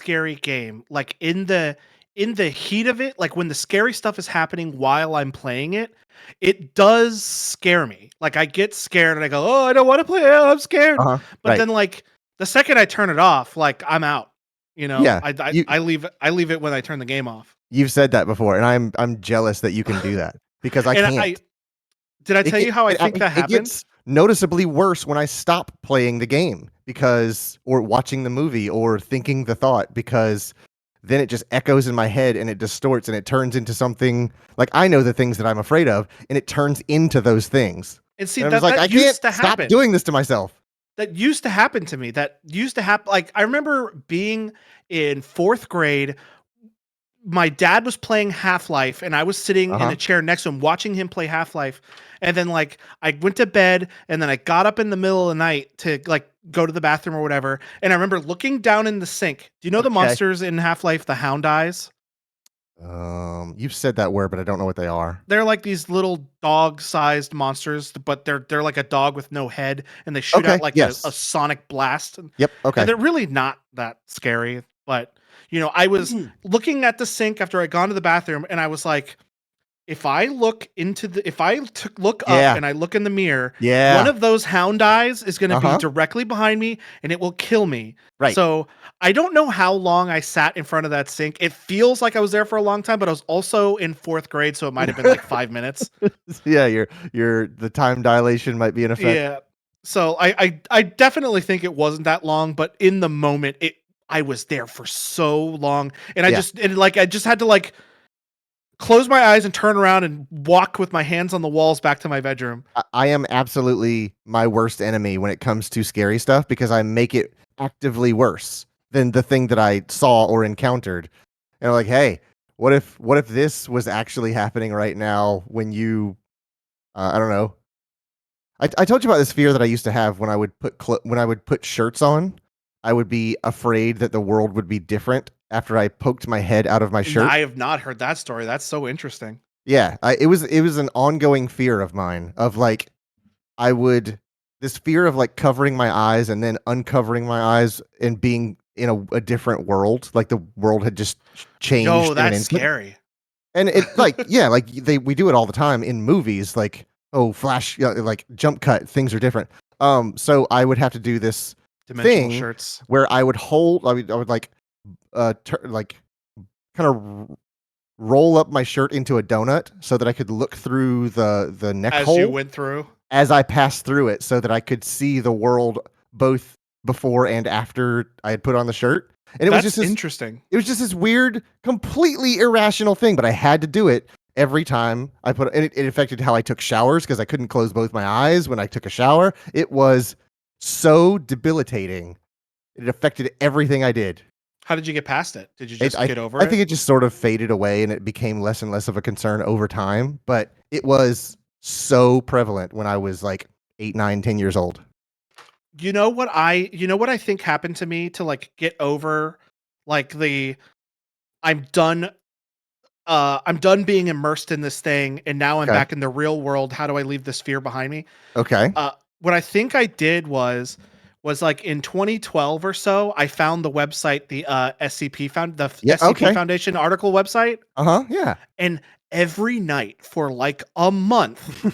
scary game, like in the heat of it, like when the scary stuff is happening while I'm playing it, it does scare me. Like I get scared and I go, "Oh, I don't want to play. Oh, I'm scared." Uh-huh. But Right. then like the second I turn it off, like I'm out. You know, Yeah. I You I leave it when I turn the game off. you've said that before, and I'm jealous that you can do that because I And can't. I did I It tell get you how I it, think that it happened? gets noticeably worse when I stop playing the game because or watching the movie or thinking the thought because then it just echoes in my head and it distorts and it turns into something like I know the things that I'm afraid of and it turns into those things. And see And I'm just that like, I that can't used to stop happen. doing this to myself. That used to happen to me. That used to happen. Like I remember being in 4th grade. My dad was playing Half-Life and I was sitting in a Uh-huh. chair next to him watching him play Half-Life. And then like I went to bed and then I got up in the middle of the night to like go to the bathroom or whatever. And I remember looking down in the sink. Do you know the Okay. monsters in Half-Life, the Hound Eyes? You've said that word, but I don't know what they are. They're like these little dog-sized monsters, but they're like a dog with no head and they shoot out Okay. like a Yes. sonic blast. And Yep. Okay. they're really not that scary, but I was looking at the sink after I'd gone to the bathroom and I was like, if I look up Yeah. and I look in the mirror, one Yeah. of those hound eyes is going to be Uh-huh. directly behind me and it will kill me. Right. So I don't know how long I sat in front of that sink. It feels like I was there for a long time, but I was also in 4th grade, so it might have been like 5 minutes. Yeah, your the time dilation might be in effect. Yeah. So I definitely think it wasn't that long, but in the moment, I was there for so long, and Yeah. I just had to like close my eyes and turn around and walk with my hands on the walls back to my bedroom. I am absolutely my worst enemy when it comes to scary stuff because I make it actively worse than the thing that I saw or encountered. And I'm like, hey, what if this was actually happening right now when you I don't know. I told you about this fear that I used to have when I would when I would put shirts on. I would be afraid that the world would be different after I poked my head out of my And I shirt. have not heard that story. That's so interesting. Yeah, it was an ongoing fear of mine of like I would this fear of like covering my eyes and then uncovering my eyes and being in a different world, like the world had just Yo, changed in an that's instant. scary. And it like yeah, like we do it all the time in movies, like oh flash, like jump cut, things are different. So I would have to do this Dimensional thing shirts. where I would like like kind of roll up my shirt into a donut so that I could look through the neck As you hole went through. as I passed through it so that I could see the world both before and after I had put on the shirt. And That's interesting. it was just this weird, completely irrational thing, but I had to do it every time I put and it affected how I took showers because I couldn't close both my eyes when I took a shower. It was so debilitating. It affected everything I did. How did you get past it? Did you It, just I get over I it? think it just sort of faded away and it became less and less of a concern over time, but it was so prevalent when I was like 8, 9, 10 years old. You know what I think happened to me to like get over like the I'm done I'm done being immersed in this thing and now I'm Okay. back in the real world. How do I leave this fear behind me? Okay. What I think I did was like in 2012 or so, I found the website, the Yeah, SCP okay. Foundation article website, Uh-huh, yeah. and every night for like a month,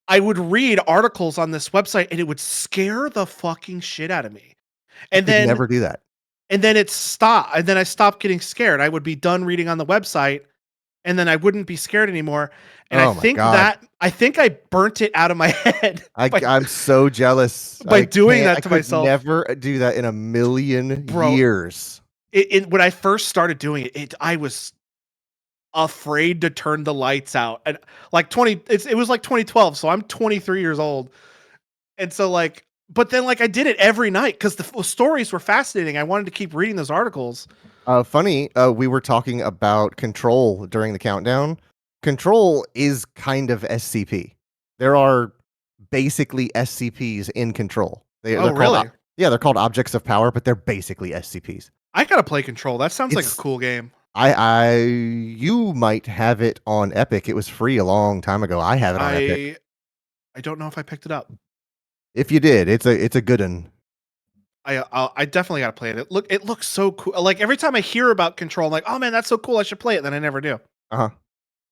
I would read articles on this website and it would scare the fucking shit out of me. I And could then never do that. and then I stopped getting scared. I would be done reading on the website and then I wouldn't be scared anymore. And Oh my god. I think I burnt it out of my head I'm so jealous. by doing that I to could myself. never do that in a million Bro, years. when I first started doing it, I was afraid to turn the lights out. And like 20 it was like 2012, so I'm 23 years old. And so like but then like I did it every night cuz the stories were fascinating. I wanted to keep reading those articles. Funny, we were talking about Control during the countdown. Control is kind of SCP. There are basically SCPs in Control. Oh, They're called really? yeah, they're called objects of power, but they're basically SCPs. I got to play Control. That sounds like a It's cool game. I you might have it on Epic. It was free a long time ago. I have it on Epic. I don't know if I picked it up. If you did, it's a good one. I definitely gotta play it. It looks so cool. Like every time I hear about Control, I'm like, oh man, that's so cool. I should play it. Then I never do. Uh-huh.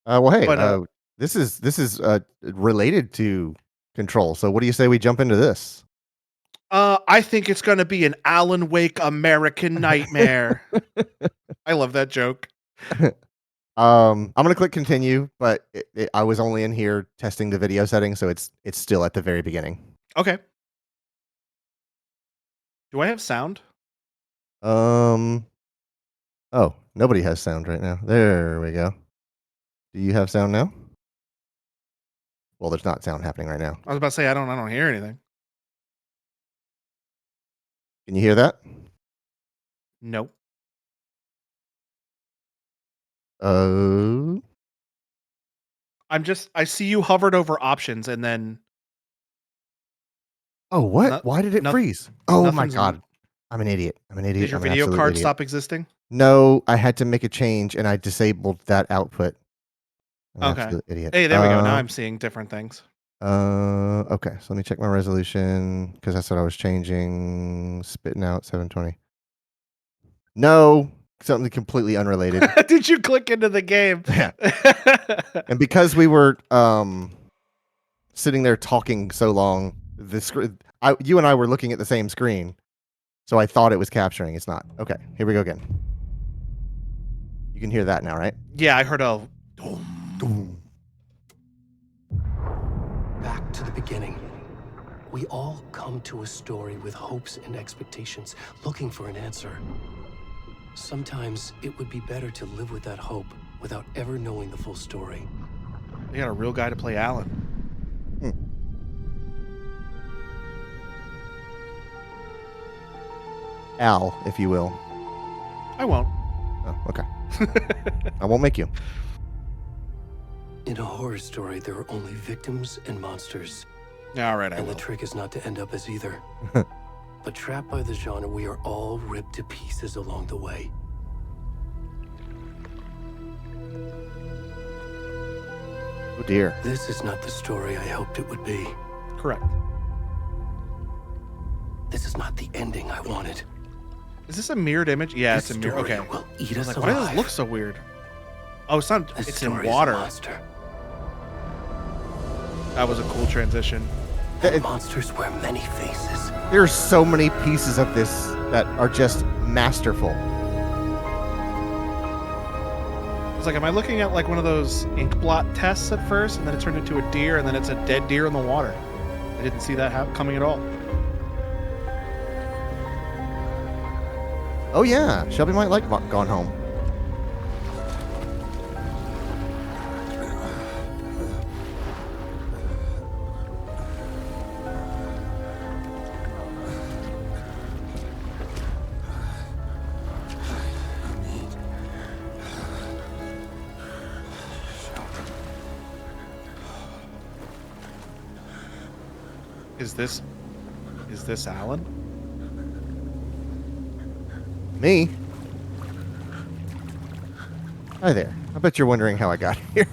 Well, hey, But this is related to Control. So what do you say we jump into this? I think it's gonna be an Alan Wake American Nightmare. I love that joke. I'm gonna click continue, but I was only in here testing the video settings, so it's still at the very beginning. Okay. Do I have sound? Oh, nobody has sound right now. There we go. Do you have sound now? Well, there's not sound happening right now. I was about to say I don't hear anything. Can you hear that? Nope. Oh, I see you hovered over options and then oh, what? no, Why did it noth- freeze? Oh my nothing's god, I'm an idiot. I'm an idiot. Did your I'm an video absolute card idiot. stop existing? No, I had to make a change, and I disabled that output. I'm an Okay. absolute idiot. Hey, there we go. Now I'm seeing different things. Okay, so let me check my resolution because that's what I was changing. Spitting out 720. No, something completely unrelated. Did you click into the game? Yeah. And because we were sitting there talking so long, you and I were looking at the same screen, so I thought it was capturing. It's not. Okay, here we go again. You can hear that now, right? Yeah, I heard a. Back to the beginning. We all come to a story with hopes and expectations, looking for an answer. Sometimes it would be better to live with that hope without ever knowing the full story. They got a real guy to play Alan. Al, if you will. I won't. Oh, okay. I won't make you. In a horror story, there are only victims and monsters. All right, I And the will. trick is not to end up as either. But trapped by the genre, we are all ripped to pieces along the way. Oh dear. This is not the story I hoped it would be. Correct. This is not the ending I wanted. Is this a mirrored image? Yeah, This it's a mirror. story Okay. will eat I was us like, why does alive. this look so weird? Oh, it's not. This It's in story is a water. monster. That was a cool transition. And monsters wear many faces. There are so many pieces of this that are just masterful. I was like, am I looking at like one of those ink blot tests at first, and then it turned into a deer, and then it's a dead deer in the water? I didn't see that coming at all. Oh yeah, Shelby might like Gone Home. Is this Alan? Me? Hi there. I bet you're wondering how I got here.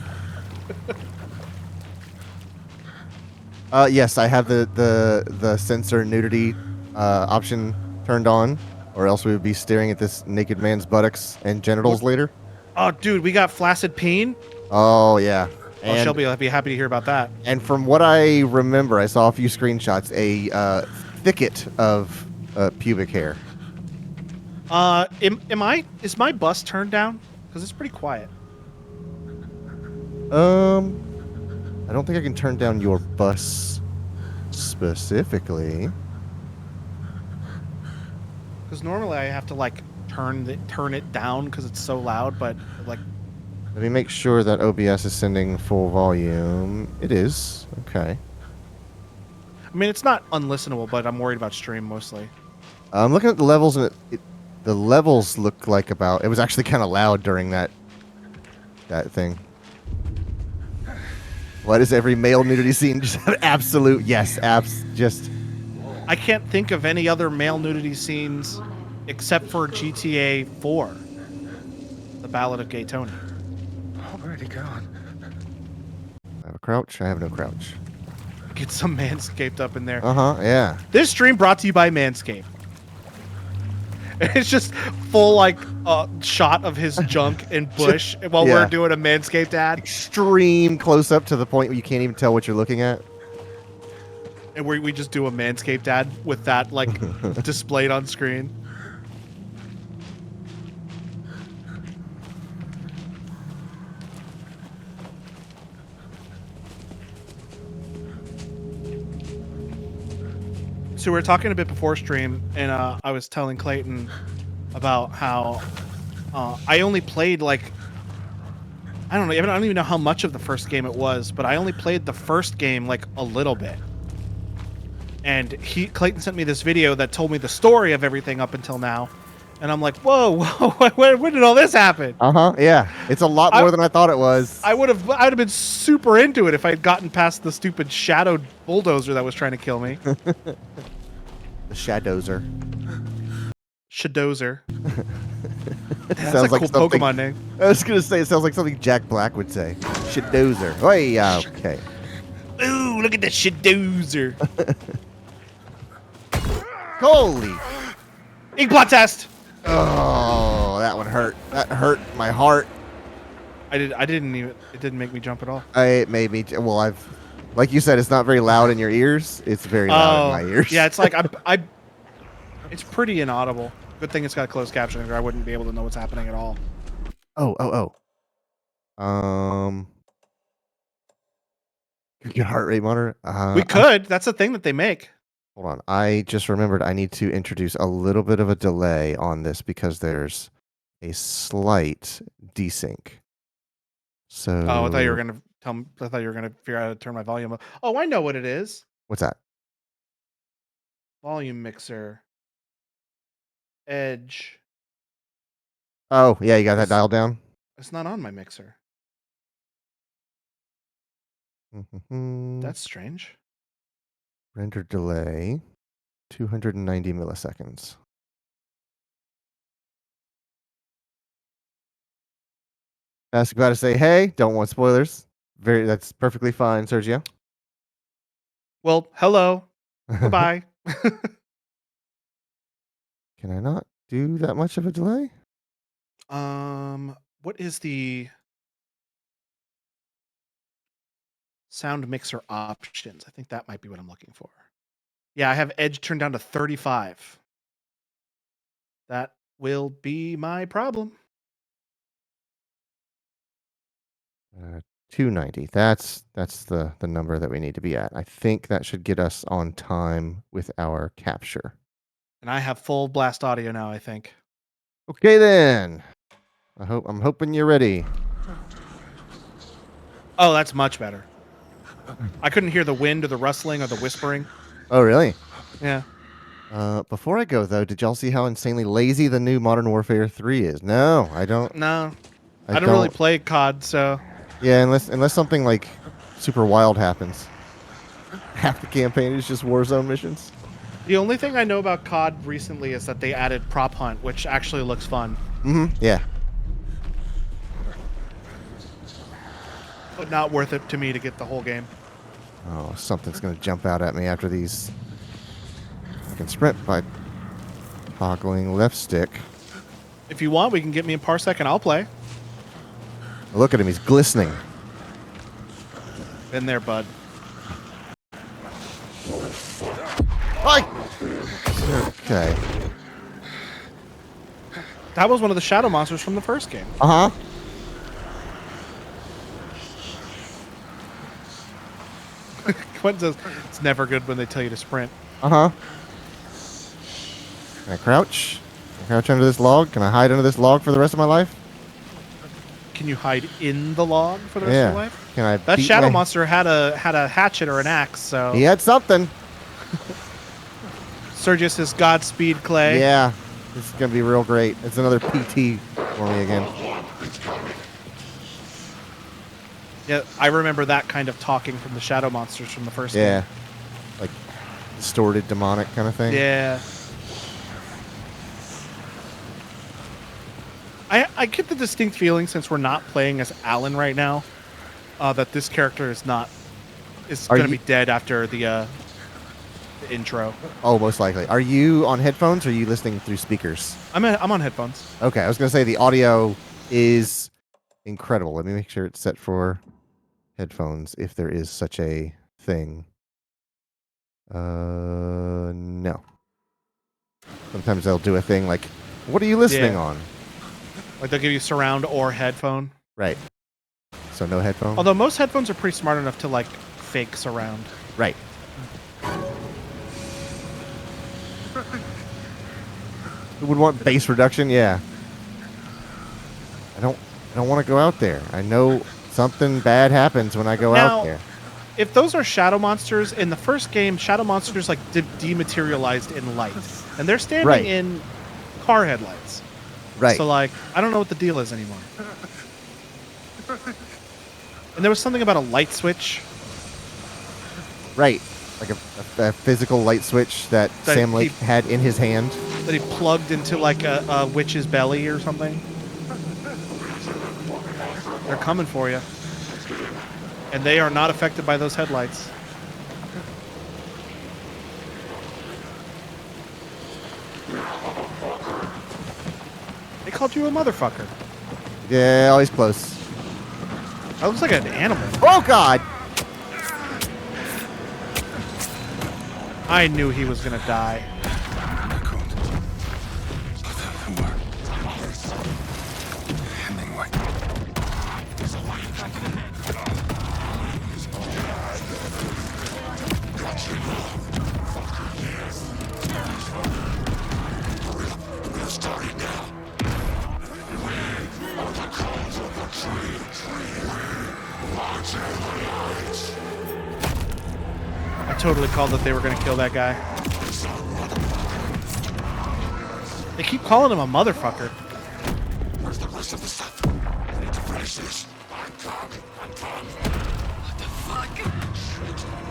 Yes, I have the censor nudity option turned on, or else we would be staring at this naked man's buttocks and genitals later. Oh, dude, we got flaccid peen. Oh yeah. Oh, Shelby will be happy to hear about that. And from what I remember, I saw a few screenshots. A thicket of pubic hair. Is my bus turned down? Because it's pretty quiet. I don't think I can turn down your bus specifically. Because normally I have to like turn it down because it's so loud. But like, Let me make sure that OBS is sending full volume. It is. Okay. I mean, it's not unlistenable, but I'm worried about stream mostly. I'm looking at the levels, and the levels look like about. It was actually kind of loud during that thing. Why does every male nudity scene just have absolute yes, just? I can't think of any other male nudity scenes except for GTA 4, The Ballad of Gay Tony. Where'd he gone? I have a crouch. I have no crouch. Get some Manscaped up in there. Yeah. This stream brought to you by Manscaped. It's just full like shot of his junk and bush while Yeah. we're doing a Manscaped ad, Extreme close up to the point where you can't even tell what you're looking at. and we just do a Manscaped ad with that like displayed on screen. So we were talking a bit before stream, and I was telling Clayton about how I only played like I don't even know how much of the first game it was, but I only played the first game like a little bit. And Clayton sent me this video that told me the story of everything up until now, and I'm like, whoa, when did all this happen? Yeah. It's a lot more than I thought it was. I'd have been super into it if I'd gotten past the stupid shadowed bulldozer that was trying to kill me. The Shadozer. Shadozer. That's Sounds a like cool something- Pokemon name. I was gonna say it sounds like something Jack Black would say. Shadozer. Oh yeah, okay. Ooh, look at that Shadozer. Holy! Inkblot test. Oh, that one hurt. That hurt my heart. It didn't make me jump at all. It made me. Well, like you said, it's not very loud in your ears. It's very loud in my ears. Yeah, it's like it's pretty inaudible. Good thing it's got closed captioning, or I wouldn't be able to know what's happening at all. Oh. Your heart rate monitor. We could. That's a thing that they make. Hold on. I just remembered I need to introduce a little bit of a delay on this because there's a slight desync. So. Oh, I thought you were gonna tell me. I thought you were gonna figure out how to turn my volume up. Oh, I know what it is. What's that? Volume mixer. Edge. Oh, yeah, you got that dialed down? It's not on my mixer. Mm-hmm. That's strange. Render delay, 290 milliseconds. I was about to say, hey, don't want spoilers. That's perfectly fine, Sergio. Well, hello. Goodbye. Can I not do that much of a delay? What is the sound mixer options? I think that might be what I'm looking for. Yeah, I have Edge turned down to 35. That will be my problem. 290. That's the number that we need to be at. I think that should get us on time with our capture. And I have full blast audio now, I think. Okay then. I'm hoping you're ready. Oh, that's much better. I couldn't hear the wind or the rustling or the whispering. Oh, really? Yeah. Before I go though, did y'all see how insanely lazy the new Modern Warfare 3 is? No, I don't. No. I don't really play COD, so Yeah, unless something like super wild happens. Half the campaign is just Warzone missions. the only thing I know about COD recently is that they added prop hunt, which actually looks fun. Yeah. But not worth it to me to get the whole game. Oh, something's gonna jump out at me after these. I can sprint by toggling left stick. If you want, we can get me in Parsec and I'll play. Look at him, he's glistening. Been there, bud. Okay. That was one of the shadow monsters from the first game. Uh-huh. Quentin says it's never good when they tell you to sprint. Uh-huh. Can I crouch? Can I crouch under this log? Can I hide under this log for the rest of my life? Can you hide in the log for the rest Yeah. of your life? Can I That beat shadow my- monster had a hatchet or an axe, so He had something. Sergius says Godspeed, Clay. Yeah. This is gonna be real great. It's another PT for me again. Yeah, I remember that kind of talking from the shadow monsters from the first Yeah. game. Like distorted demonic kind of thing. Yeah. I get the distinct feeling, since we're not playing as Alan right now, that this character is Are going to you- be dead after the the intro. Oh, most likely. Are you on headphones or are you listening through speakers? I'm on headphones. Okay, I was going to say the audio is incredible. Let me make sure it's set for headphones if there is such a thing. No. Sometimes they'll do a thing like, what are you listening Yeah. on? Like they'll give you surround or headphone. Right. So no headphones? Although most headphones are pretty smart enough to like fake surround. Right. Who would want bass reduction? Yeah. I don't want to go out there. I know something bad happens when I go Now- out there. If those are shadow monsters in the first game, shadow monsters like dematerialized in light, and they're standing Right. in car headlights. Right. So like, I don't know what the deal is anymore. And there was something about a light switch. Right. Like a physical light switch that That Sam Lake he- had in his hand. That he plugged into like a witch's belly or something. They're coming for you. And they are not affected by those headlights. They called you a motherfucker. Yeah, always close. That looks like an animal. Oh, God! I knew he was gonna die. Hemingway. I totally called that they were gonna kill that guy. They keep calling him a motherfucker. Where's the rest of the stuff? I need to finish this. What the fuck?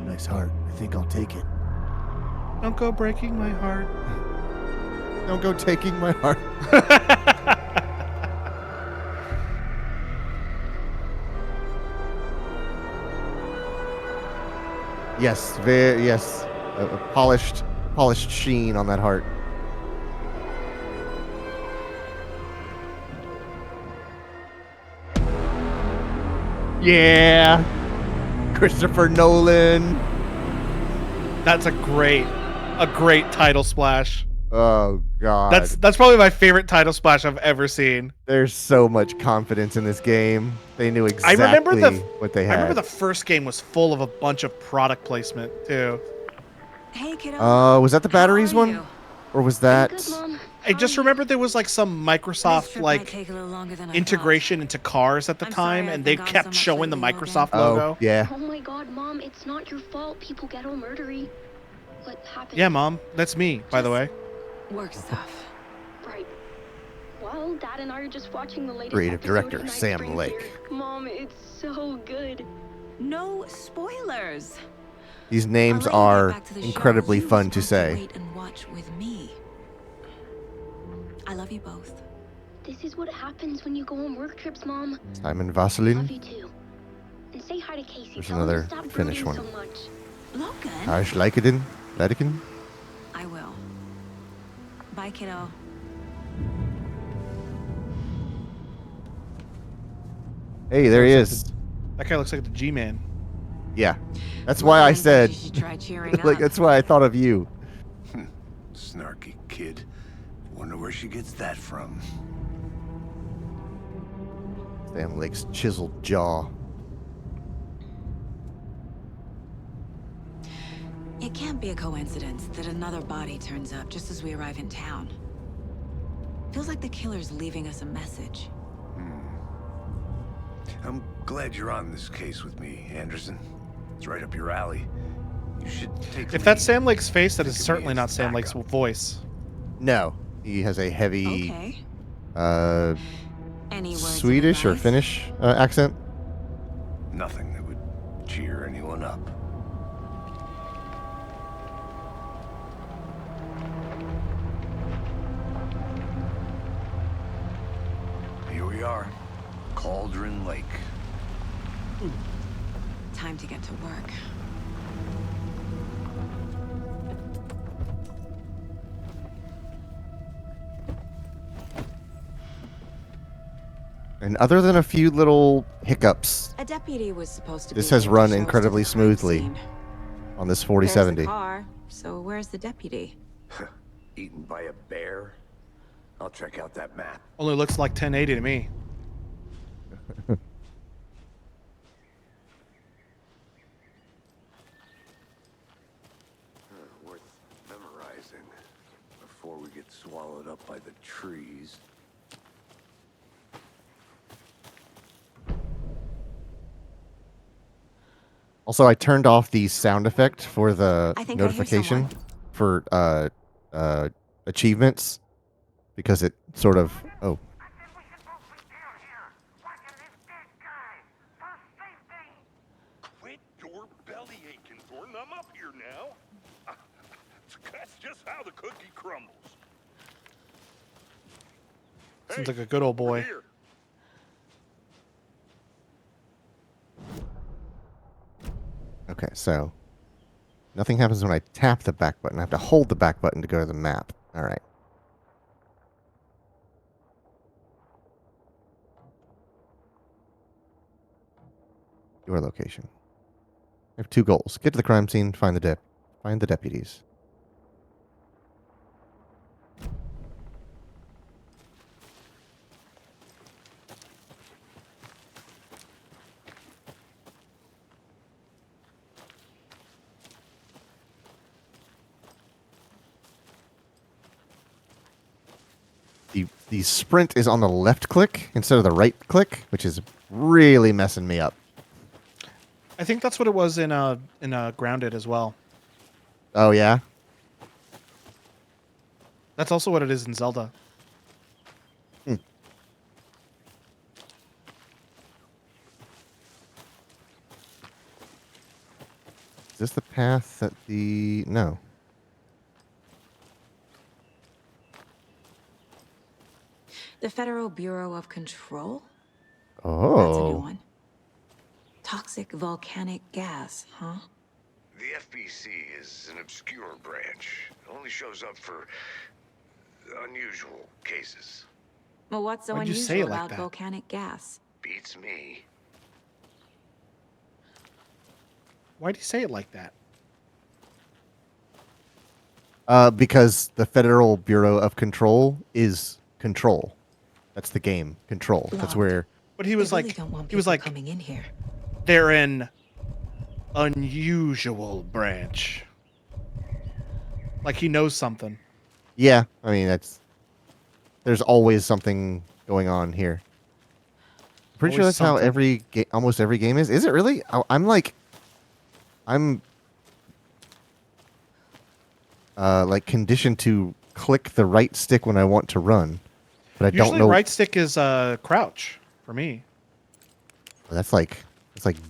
Nice heart. I think I'll take it. Don't go breaking my heart. Don't go taking my heart. Yes, very yes. A polished sheen on that heart. Yeah. Christopher Nolan. That's a great title splash. Oh God. That's probably my favorite title splash I've ever seen. There's so much confidence in this game. They knew exactly what they had. I remember the first game was full of a bunch of product placement too. Hey, kiddo. Was that the batteries How are one? you? Or was that Good, Mom. I just remember there was like some This Microsoft trip might like take a little longer than I integration into cars at the I'm sorry time, I've and been they gone so kept much showing the lately, Logan. Microsoft Oh, logo. yeah. Oh my god, Mom, it's not your fault people get all murdery. What happened? Yeah, Mom, that's me, by the way. thought. Work stuff. Right. Well, Dad and I are just watching the latest Creative episode director, of Night Sam Springs Lake. here. Mom, it's so good. No spoilers. These names I'll let you are get back to the show. incredibly You fun just to want say. Wait and watch with me. I love you both. This is what happens when you go on work trips, Mom. Simon Love Vaseline. you too. And say hi to Casey. There's Tell him to another stop Finnish brooding one. so much. Logan. Harsh Lykaden. Lykaden? I will. Bye, kiddo. Hey, there he is. That guy looks like the G-Man. Yeah. That's why I Logan said, thinks you should try cheering like, up. that's why I thought of you. Snarky kid. Wonder where she gets that from. Sam Lake's chiseled jaw. It can't be a coincidence that another body turns up just as we arrive in town. Feels like the killer's leaving us a message. I'm glad you're on this case with me, Anderson. It's right up your alley. You should take. If the that's lead. Sam Lake's face, that is Think of me certainly as not Sam Lake's backup. voice. No. He has a heavy Okay. Any words of Swedish or advice? Finnish accent. Nothing that would cheer anyone up. Cauldron Lake. Time to get to work. And other than a few little hiccups A deputy was supposed to This be has here to run show us to incredibly the crime smoothly. scene. on this There's 4070. the car. So where's the deputy? Eaten by a bear? I'll check out that map. Only looks like 1080 to me. Worth memorizing before we get swallowed up by the trees. Also, I turned off the sound effect for the I think I hear notification someone. for achievements because it sort of oh Quit your belly aching, Thornton. I'm up here now. That's just how the cookie crumbles. Seems like a good old we're boy. here. okay. So nothing happens when I tap the back button. I have to hold the back button to go to the map. All right. Your location. I have 2 goals: get to the crime scene, find the deputies. The sprint is on the left click instead of the right click, which is really messing me up. I think that's what it was in Grounded as well. Oh yeah. That's also what it is in Zelda. Is this the path that the no? The Federal Bureau of Control? Oh. That's a new one. Toxic volcanic gas, huh? The FBC is an obscure branch. It only shows up for unusual cases. Well, what's so Why'd you unusual say it like about that? volcanic gas? Beats me. Why do you say it like that? Because the Federal Bureau of Control is Control. That's the game. Control. That's Locked. where. But he was They really like, don't want he was people like, coming in here. they're an unusual branch. Like he knows something. Yeah, I mean that's. There's always something going on here. Pretty sure Always that's how something. almost every game is. Is it really? I'm like conditioned to click the right stick when I want to run, but I Usually don't know. right stick is crouch for me. That's like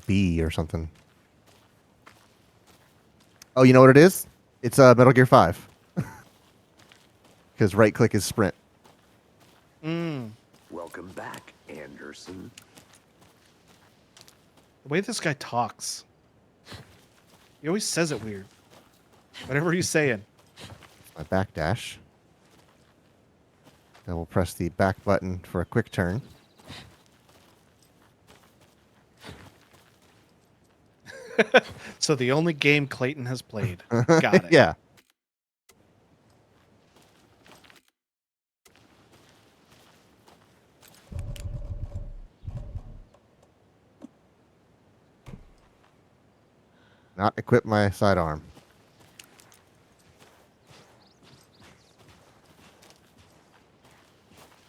B or something. Oh, you know what it is? It's Metal Gear 5. Because right click is sprint. Welcome back, Anderson. The way this guy talks. He always says it weird. Whatever he's saying. My back dash. Then we'll press the back button for a quick turn. So the only game Clayton has played. Got it. Yeah. Not equip my sidearm.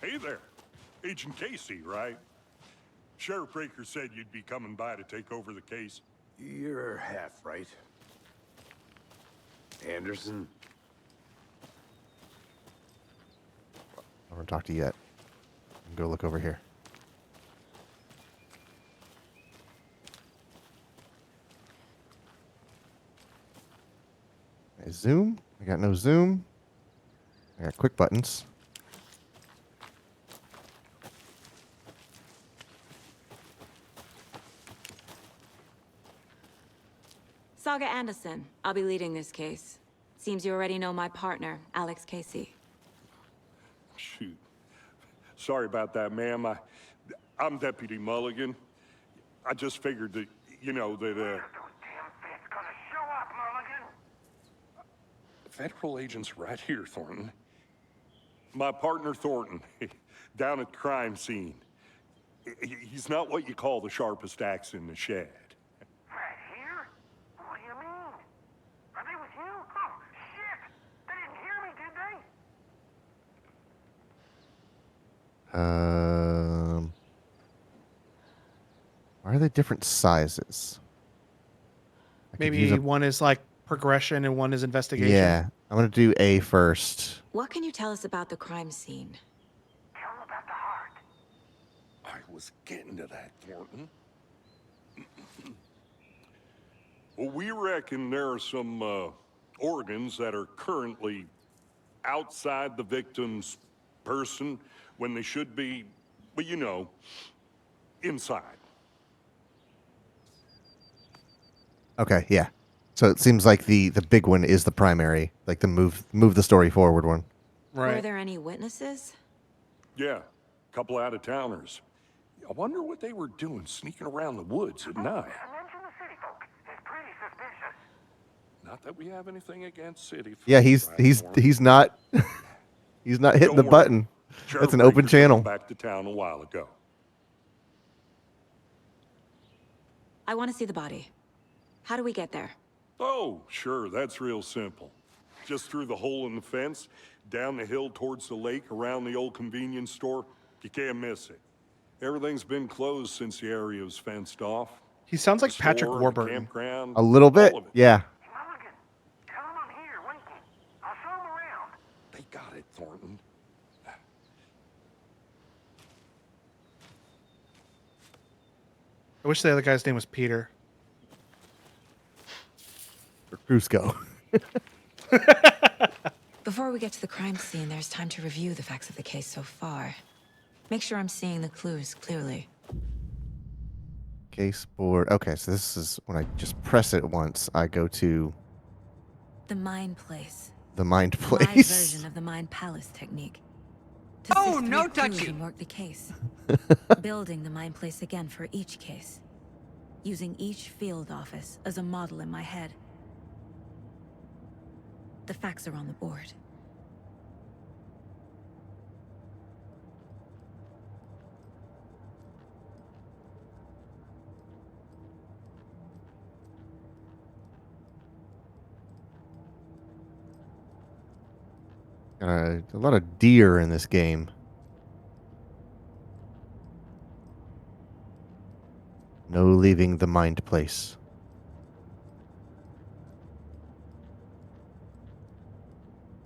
Hey there. Agent Casey, right? Sheriff Breaker said you'd be coming by to take over the case. You're half right. Anderson? I haven't talked to you yet. Go look over here. Okay, zoom. I got no zoom. I got quick buttons. Saga Anderson. I'll be leading this case. Seems you already know my partner, Alex Casey. Shoot. Sorry about that, ma'am. I'm Deputy Mulligan. I just figured that, Federal agents right here, Thornton. My partner, Thornton, down at the crime scene. He's not what you call the sharpest axe in the shed. Right here? What do you mean? Are they with you? Oh, shit! They didn't hear me, did they? Why are they different sizes? I could use Maybe a- one is like progression and one is investigation. Yeah, I'm gonna do A first. What can you tell us about the crime scene? Tell them about the heart. I was getting to that, Thornton. Well, we reckon there are some organs that are currently outside the victim's person when they should be, well, inside. Okay, yeah. So it seems like the big one is the primary, like the move the story forward one. Were Right. there any witnesses? Yeah, couple out-of-towners. I wonder what they were doing sneaking around the woods at night. Mention the city folk. It's pretty suspicious. Not that we have anything against city folk, Yeah, he's right, he's Thornton? he's not hitting the Don't worry. button. Sheriff That's an open Baker took him channel. back to town a while ago. I want to see the body. How do we get there? Oh, sure, that's real simple. Just through the hole in the fence, down the hill towards the lake, around the old convenience store. You can't miss it. Everything's been closed since the area was fenced off. He sounds like The Patrick store, the Warburton. campground, A little bit, all of it. yeah. Mulligan, tell them I'm here, waiting. I'll show them around. They got it, Thornton. I wish the other guy's name was Peter. Cusco. Before we get to the crime scene, there's time to review the facts of the case so far. Make sure I'm seeing the clues clearly. Case board. Okay, so this is when I just press it once, I go to The Mind Place. the mind My place. version of the Mind Palace technique. To Oh, sift no through clues touchy. and work the case. Building the Mind Place again for each case. Using each field office as a model in my head. The facts are on the board. A lot of deer in this game. No leaving the mind place.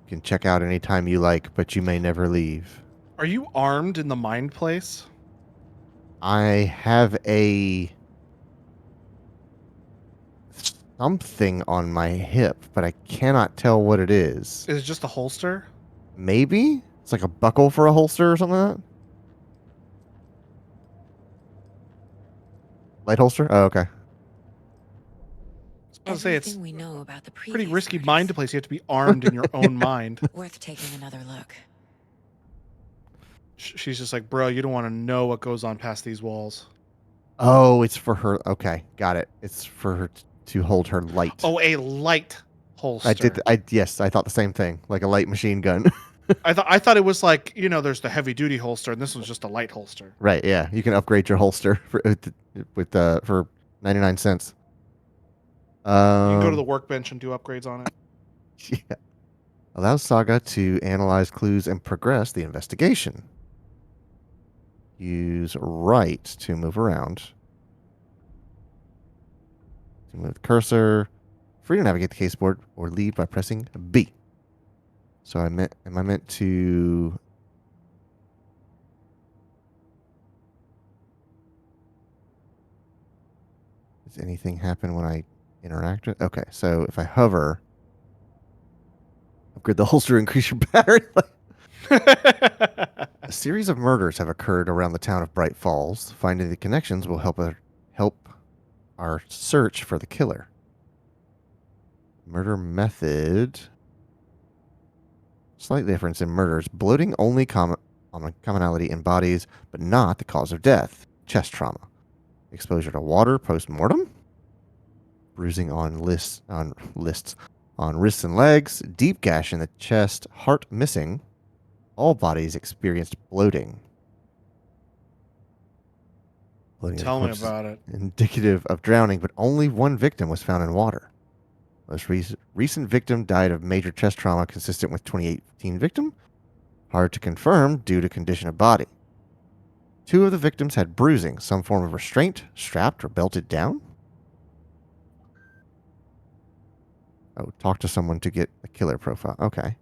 You can check out anytime you like, but you may never leave. Are you armed in the mind place? I have a something on my hip, but I cannot tell what it is. Is it just a holster? Maybe? It's like a buckle for a holster or something like that? Light holster? Oh, okay. I was gonna say it's Everything we know about the pretty previous risky murders. mind place. You have to be armed in your own mind. Worth taking another look. She's just like, bro, you don't want to know what goes on past these walls. Oh, it's for her. Okay, got it. It's for her to hold her light. Oh, a light holster. Yes, I thought the same thing, like a light machine gun. I thought it was like, there's the heavy duty holster, and this one's just a light holster. Right? Yeah, you can upgrade your holster for 99 cents. You can go to the Um, workbench and do upgrades on it. Yeah. Allows Saga to analyze clues and progress the investigation. Use right to move around. To move the cursor. Free to navigate the case board or leave by pressing B. So am I meant to... Does anything happen when I interact with? Okay, so if I hover, upgrade the holster, increase your battery life. A series of murders have occurred around the town of Bright Falls. Finding the connections will help our search for the killer. Murder method. Slight difference in murders. Bloating only commonality in bodies, but not the cause of death. Chest trauma. Exposure to water post-mortem. Bruising on wrists and legs. Deep gash in the chest. Heart missing. All bodies experienced bloating. Bloating of Tell me corpses about it. indicative of drowning, but only one victim was found in water. Most recent victim died of major chest trauma consistent with 2018 victim. Hard to confirm due to condition of body. 2 of the victims had bruising, some form of restraint, strapped or belted down. Oh, talk to someone to get a killer profile. Okay.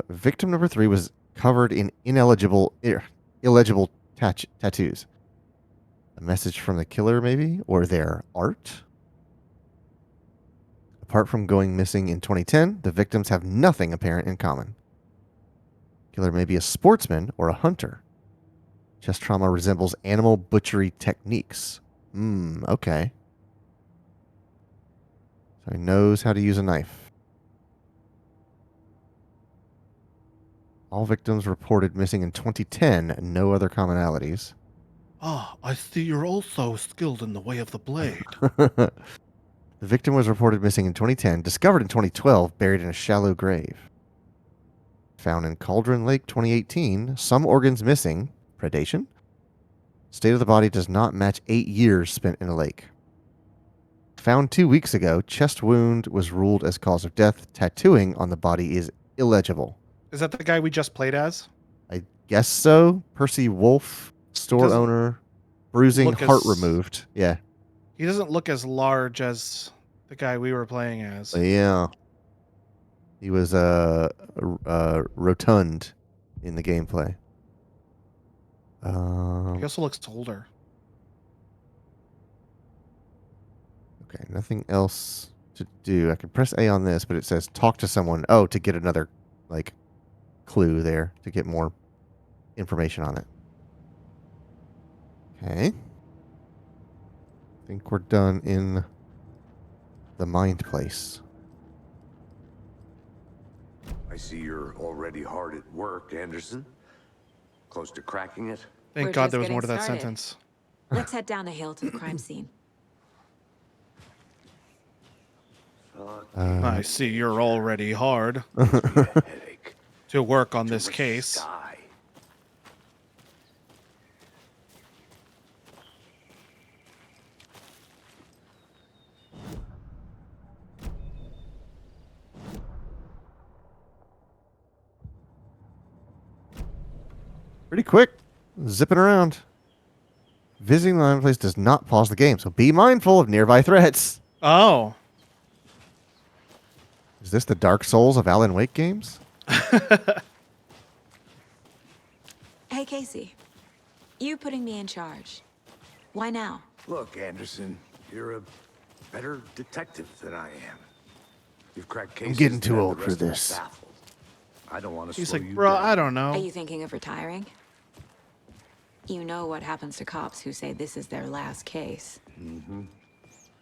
Victim number 3 was covered in illegible tattoos. A message from the killer, maybe? Or their art? Apart from going missing in 2010, the victims have nothing apparent in common. Killer may be a sportsman or a hunter. Chest trauma resembles animal butchery techniques. Okay. So he knows how to use a knife. All victims reported missing in 2010. No other commonalities. Oh, I see you're also skilled in the way of the blade. The victim was reported missing in 2010, discovered in 2012, buried in a shallow grave. Found in Cauldron Lake 2018, some organs missing. Predation. State of the body does not match 8 years spent in a lake. Found 2 weeks ago, chest wound was ruled as cause of death. Tattooing on the body is illegible. Is that the guy we just played as? I guess so. Percy Wolf, store Doesn't owner, bruising, look heart as- removed. Yeah. He doesn't look as large as the guy we were playing as. Yeah. He was rotund in the gameplay. He also looks older. Okay, nothing else to do. I can press A on this, but it says talk to someone. Oh, to get another like clue there to get more information on it. Okay. I think we're done in the mind place. I see you're already hard at work, Anderson. Close to cracking it? Thank We're God just there was more to getting that started. sentence. Let's head down the hill to the crime scene. I see you're already hard Headache. to work on this Too much case. sky. Pretty quick. Zipping around. Visiting the mind place does not pause the game, so be mindful of nearby threats. Oh. Is this the Dark Souls of Alan Wake games? Hey, Casey. You putting me in charge. Why now? Look, Anderson, you're a better detective than I am. You've cracked cases. getting too that old the for rest of us this. baffled. I don't want to He's slow like, you bro, down. I don't know. Are you thinking of retiring? You know what happens to cops who say this is their last case.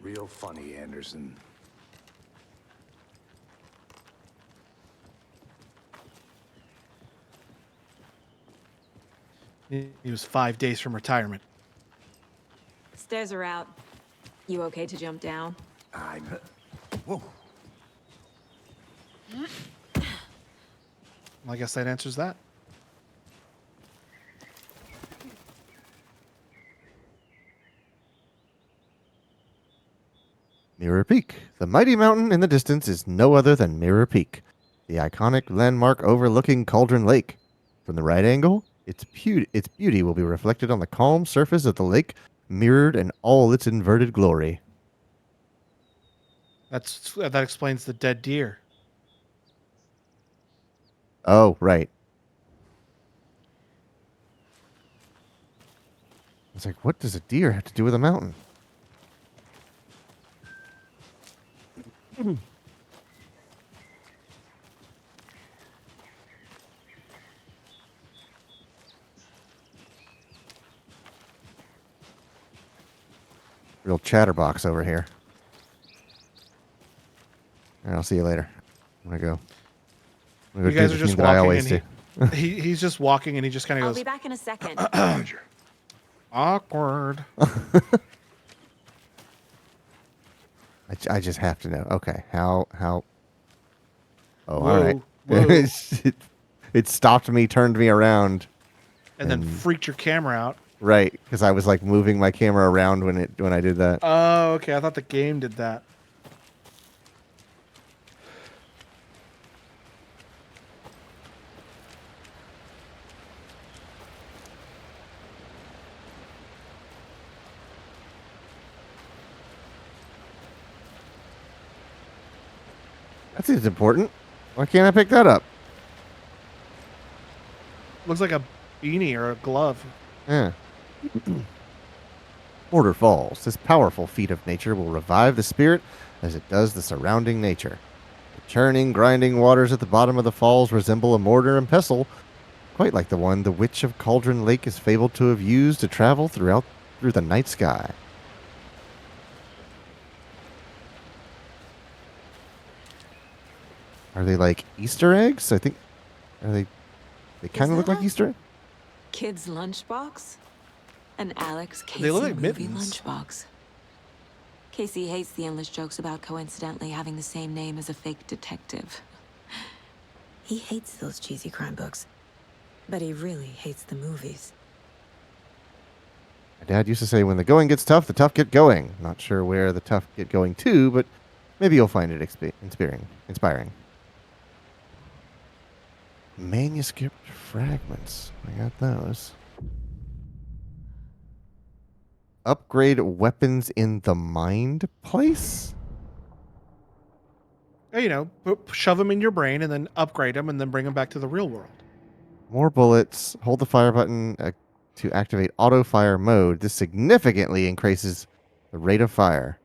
Real funny, Anderson. He was 5 days from retirement. Stairs are out. You okay to jump down? I'm... Whoa. I guess that answers that. Mirror Peak. The mighty mountain in the distance is no other than Mirror Peak, the iconic landmark overlooking Cauldron Lake. From the right angle, its beauty will be reflected on the calm surface of the lake, mirrored in all its inverted glory. That explains the dead deer. Oh, right. It's like, what does a deer have to do with a mountain? Real chatterbox over here. right, I'll see you later. I'm gonna go. You guys are just that I walking, always do. and he's just walking, and he just kind of I'll goes, be back in a second. Roger. awkward. I just have to know. Okay, how? Oh, all Whoa, right. whoa. It stopped me, turned me around. And then freaked your camera out. Right, because I was like moving my camera around when I did that. Oh, okay. I thought the game did that. That seems important. Why can't I pick that up? Looks like a beanie or a glove. Yeah. Border Falls. This powerful feat of nature will revive the spirit as it does the surrounding nature. The churning, grinding waters at the bottom of the falls resemble a mortar and pestle, quite like the one the Witch of Cauldron Lake is fabled to have used to travel through the night sky. Are they like Easter eggs? I think. Are they? They kind of look like Easter eggs. Kid's lunchbox? An Alex Casey They look like movie mittens. lunchbox. Casey hates the endless jokes about coincidentally having the same name as a fake detective. He hates those cheesy crime books, but he really hates the movies. My dad used to say, when the going gets tough, the tough get going. Not sure where the tough get going to, but maybe you'll find it inspiring. Manuscript fragments. I got those. Upgrade weapons in the mind place? You know, shove them in your brain and then upgrade them and then bring them back to the real world. More bullets. Hold the fire button to activate auto fire mode. This significantly increases the rate of fire.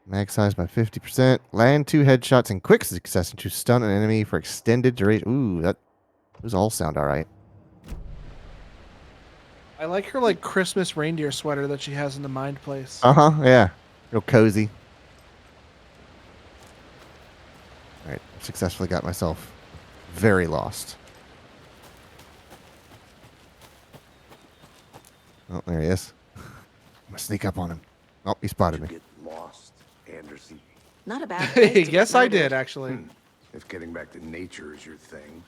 Mag size by 50%. Land 2 headshots in quick succession to stun an enemy for extended duration. Ooh, those all sound alright. I like her like Christmas reindeer sweater that she has in the mind place. Uh-huh, yeah. Real cozy. Alright, successfully got myself very lost. Oh, there he is. I'm gonna sneak up on him. Oh, he spotted me. Get lost, Anderson. Not a bad place to get Yes, I murdered. did actually. If getting back to nature is your thing.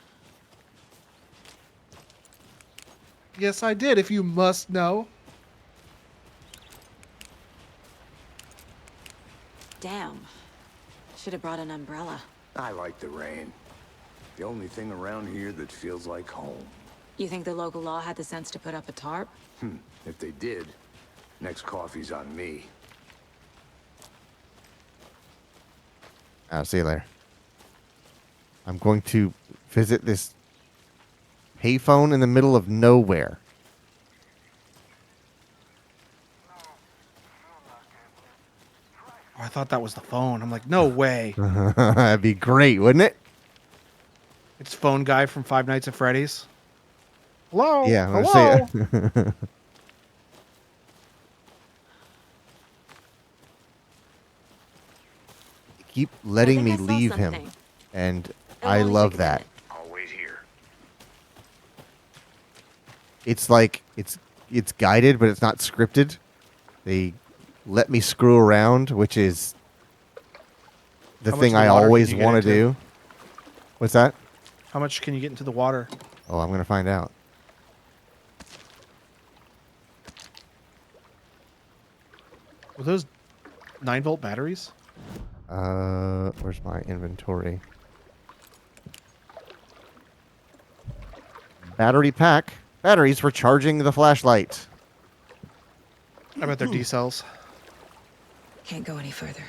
Yes, I did. If you must know. Damn. Should have brought an umbrella. I like the rain. The only thing around here that feels like home. You think the local law had the sense to put up a tarp? If they did, next coffee's on me. I'll see you later. I'm going to visit this payphone in the middle of nowhere. Oh, I thought that was the phone. I'm like, no way. That'd be great, wouldn't it? It's phone guy from Five Nights at Freddy's. Hello. Yeah, I'm Hello. gonna say it. Keep letting me I saw leave him, something. and It'll I only love take a that. minute. I'll wait here. It's like it's guided, but it's not scripted. They let me screw around, which is the How much thing of the I water always can you get want to into? do. What's that? How much can you get into the water? Oh, I'm gonna find out. Were those 9-volt batteries? Where's my inventory? Battery pack. Batteries for charging the flashlight. I bet they're D cells. Can't go any further.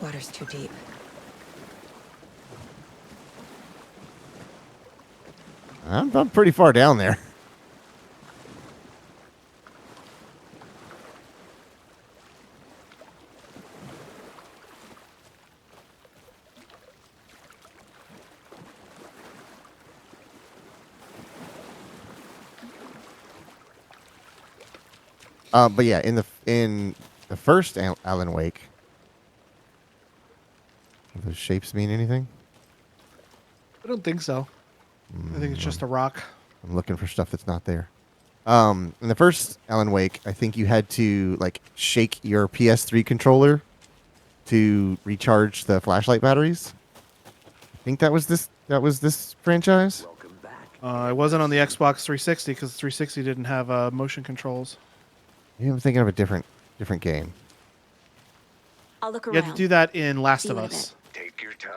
Water's too deep. I'm pretty far down there. But yeah, in the first Alan Wake, those shapes mean anything? I don't think so. I think it's just a rock. I'm looking for stuff that's not there. In the first Alan Wake, I think you had to like shake your PS3 controller to recharge the flashlight batteries. I think that was this franchise. It wasn't on the Xbox 360 because 360 didn't have motion controls. Maybe I'm thinking of a different game. I'll look You around. had to do that in Last See of you in a Us. Take your time.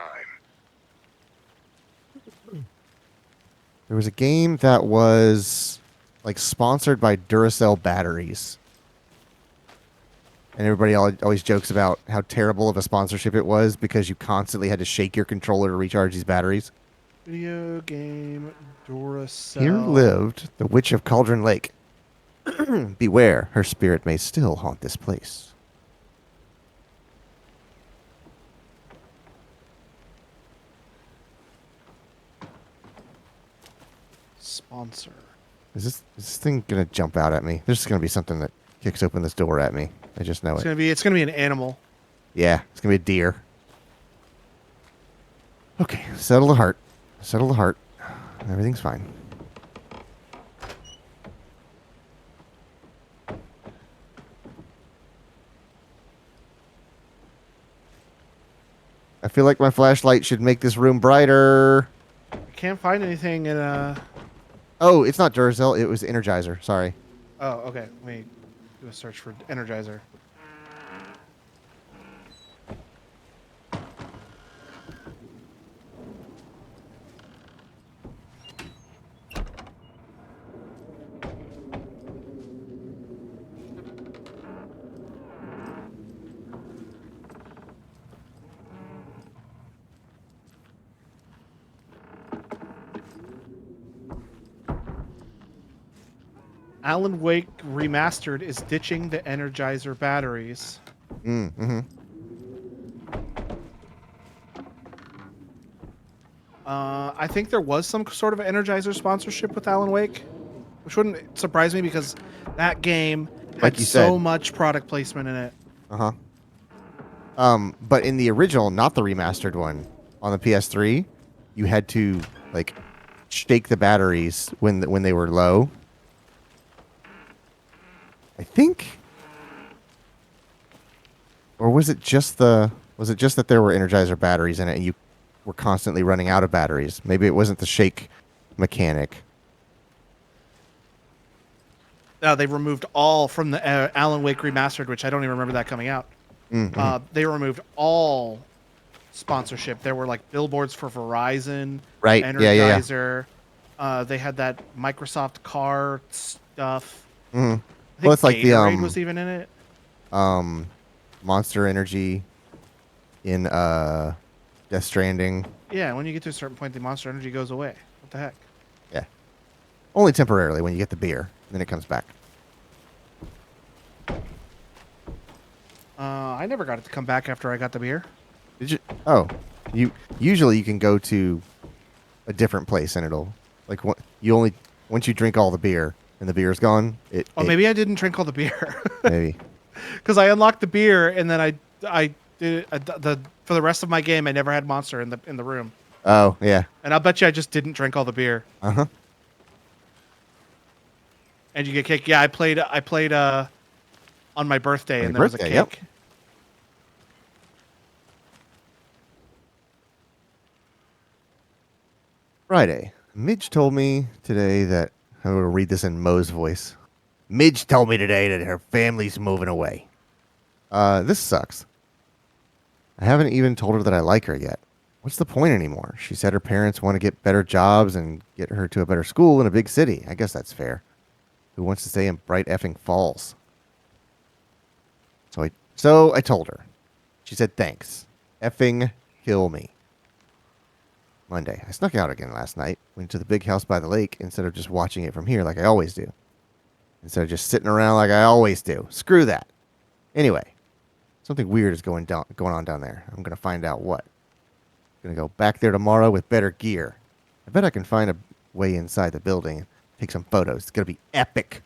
There was a game that was like sponsored by Duracell batteries. And everybody always jokes about how terrible of a sponsorship it was because you constantly had to shake your controller to recharge these batteries. Video game Duracell. Here lived the Witch of Cauldron Lake. Beware, her spirit may still haunt this place. Sponsor. Is this thing gonna jump out at me? There's just gonna be something that kicks open this door at me. I just know it. It's gonna be an animal. Yeah, it's gonna be a deer. Okay, settle the heart. Settle the heart. Everything's fine. I feel like my flashlight should make this room brighter. I can't find anything in Oh, it's not Duracell. It was Energizer. Sorry. Oh, okay. Let me do a search for Energizer. Alan Wake Remastered is ditching the Energizer batteries. Mm-hmm. I think there was some sort of Energizer sponsorship with Alan Wake, which wouldn't surprise me because that game had Like you so said. much product placement in it. Uh-huh. But in the original, not the remastered one, on the PS3, you had to like shake the batteries when they were low. I think, or was it just that there were Energizer batteries in it and you were constantly running out of batteries? Maybe it wasn't the shake mechanic. They removed all from the Alan Wake Remastered, which I don't even remember that coming out. Mm-hmm. They removed all sponsorship. There were like billboards for Verizon, Right. Yeah. Energizer. They had that Microsoft car stuff. Mm-hmm. I think Well, it's like the Gatorade was even in it. Monster Energy in Death Stranding. Yeah, when you get to a certain point, the Monster Energy goes away. What the heck? Yeah. Only temporarily when you get the beer, then it comes back. I never got it to come back after I got the beer. Did you? Oh, usually you can go to a different place and it'll like once you drink all the beer and the beer's gone. Maybe I didn't drink all the beer. Maybe. Because I unlocked the beer and then I did for the rest of my game. I never had Monster in the room. Oh yeah. And I'll bet you I just didn't drink all the beer. Uh huh. And you get cake. Yeah, I played on my birthday, On and your there was a birthday, cake. yep. Friday. Midge told me today that I'm going to read this in Mo's voice. Midge told me today that her family's moving away. This sucks. I haven't even told her that I like her yet. What's the point anymore? She said her parents want to get better jobs and get her to a better school in a big city. I guess that's fair. Who wants to stay in Bright effing Falls? So I told her. She said thanks. Effing kill me. Monday. I snuck out again last night. Went to the big house by the lake instead of just watching it from here like I always do. Instead of just sitting around like I always do. Screw that. Anyway, something weird is going on down there. I'm going to find out what. I'm going to go back there tomorrow with better gear. I bet I can find a way inside the building and take some photos. It's going to be epic.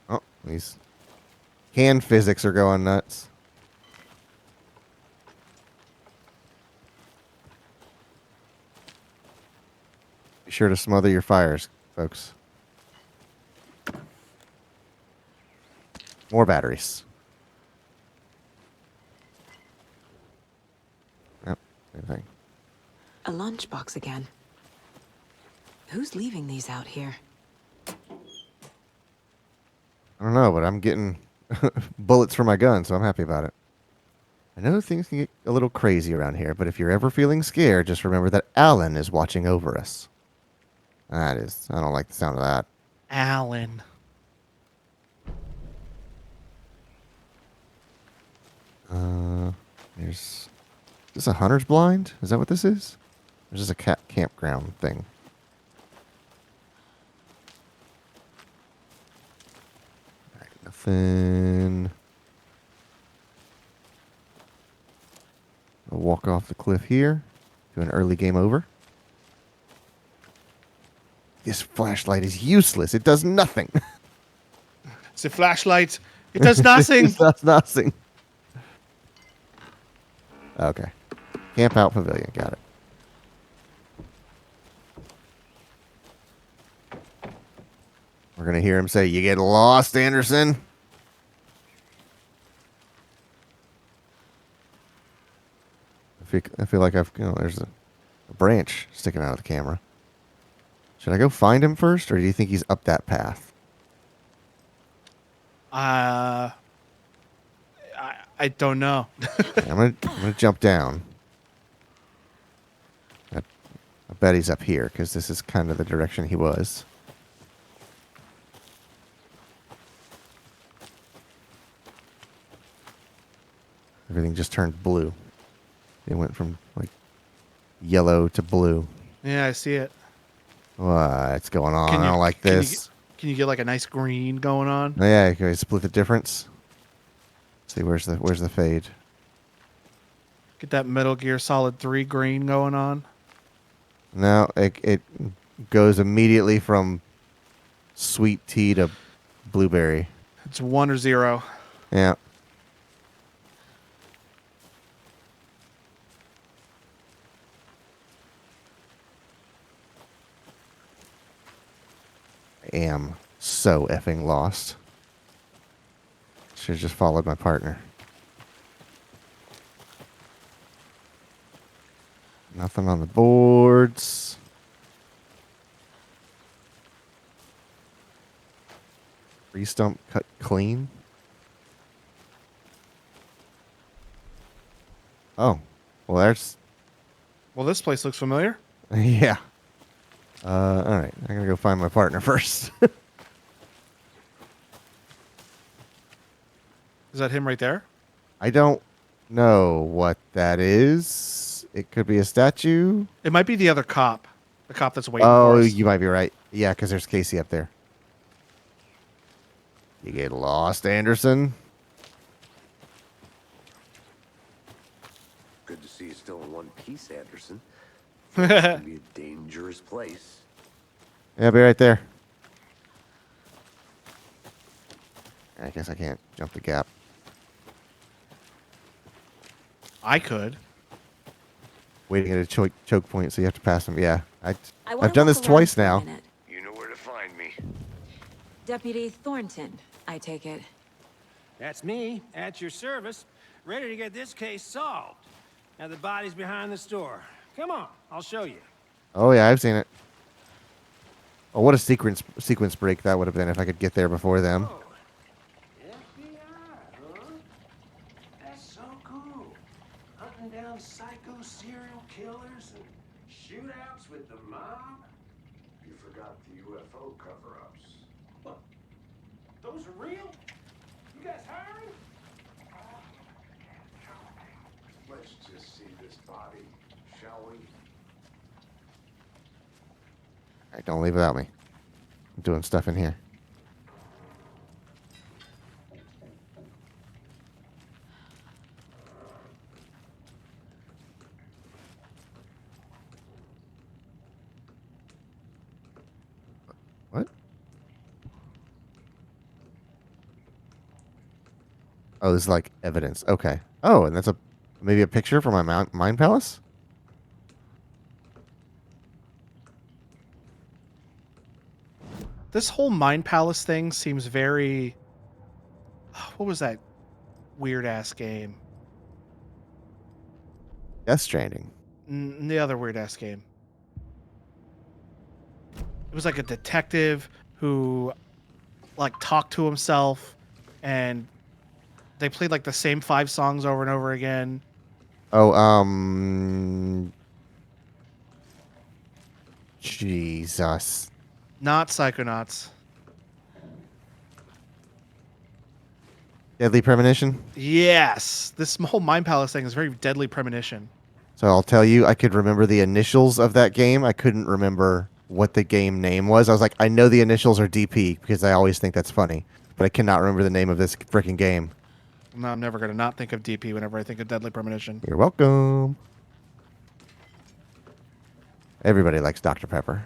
Oh, he's Hand physics are going nuts. Be sure to smother your fires, folks. More batteries. Yep, same thing. A lunchbox again. Who's leaving these out here? I don't know, but I'm getting bullets for my gun, so I'm happy about it. I know things can get a little crazy around here, but if you're ever feeling scared, just remember that Alan is watching over us. I don't like the sound of that. Alan. Is this a hunter's blind? Is that what this is? Or is this a campground thing? Alright, nothing. I'll walk off the cliff here to an early game over. This flashlight is useless. It does nothing. It's a flashlight. It does nothing. It does nothing. Okay. Camp out pavilion. Got it. We're going to hear him say, "You get lost, Anderson." I feel like there's a branch sticking out of the camera. Should I go find him first, or do you think he's up that path? I don't know. I'm gonna jump down. I bet he's up here because this is kind of the direction he was. Everything just turned blue. It went from like yellow to blue. Yeah, I see it. What's going on? I don't like this. Can you get like a nice green going on? Oh, yeah, can we split the difference? See, where's the fade? Get that Metal Gear Solid 3 green going on. No, it goes immediately from sweet tea to blueberry. It's 1 or 0. Yeah. I am so effing lost. Should have just followed my partner. Nothing on the boards. Tree stump cut clean. Oh, well, there's. Well, this place looks familiar. Yeah. All right. I'm gonna go find my partner first. Is that him right there? I don't know what that is. It could be a statue. It might be the other cop. The cop that's waiting Oh, for us. you might be right. Yeah, because there's Casey up there. You get lost, Anderson. Good to see you still in one piece, Anderson. It's gonna be a dangerous place. Yeah, I'll be right there. I guess I can't jump the gap. I could. Waiting at a choke point, so you have to pass him. Yeah, I wanna I've done walk this around twice for a now. minute. You know where to find me. Deputy Thornton, I take it. That's me, at your service, ready to get this case solved. Now the body's behind the store. Come on, I'll show you. Oh yeah, I've seen it. Oh, what a sequence break that would have been if I could get there before them. Oh, FBI, huh? That's so cool. Hunting down psycho serial killers and shootouts with the mob. You forgot the UFO cover-ups. What? Those are real? You guys hiring? Let's just see this body, shall we? All right, don't leave without me. I'm doing stuff in here. What? Oh, this is like evidence. Okay. Oh, and that's maybe a picture for my mind palace? This whole Mind Palace thing seems very. What was that weird ass game? Death Stranding. The other weird ass game. It was like a detective who like talked to himself, and they played like the same 5 songs over and over again. Oh, Jesus. Not Psychonauts. Deadly Premonition? Yes, this whole Mind Palace thing is very Deadly Premonition. So I'll tell you, I could remember the initials of that game. I couldn't remember what the game name was. I was like, I know the initials are DP because I always think that's funny, but I cannot remember the name of this freaking game. No, I'm never gonna not think of DP whenever I think of Deadly Premonition. You're welcome. Everybody likes Dr. Pepper.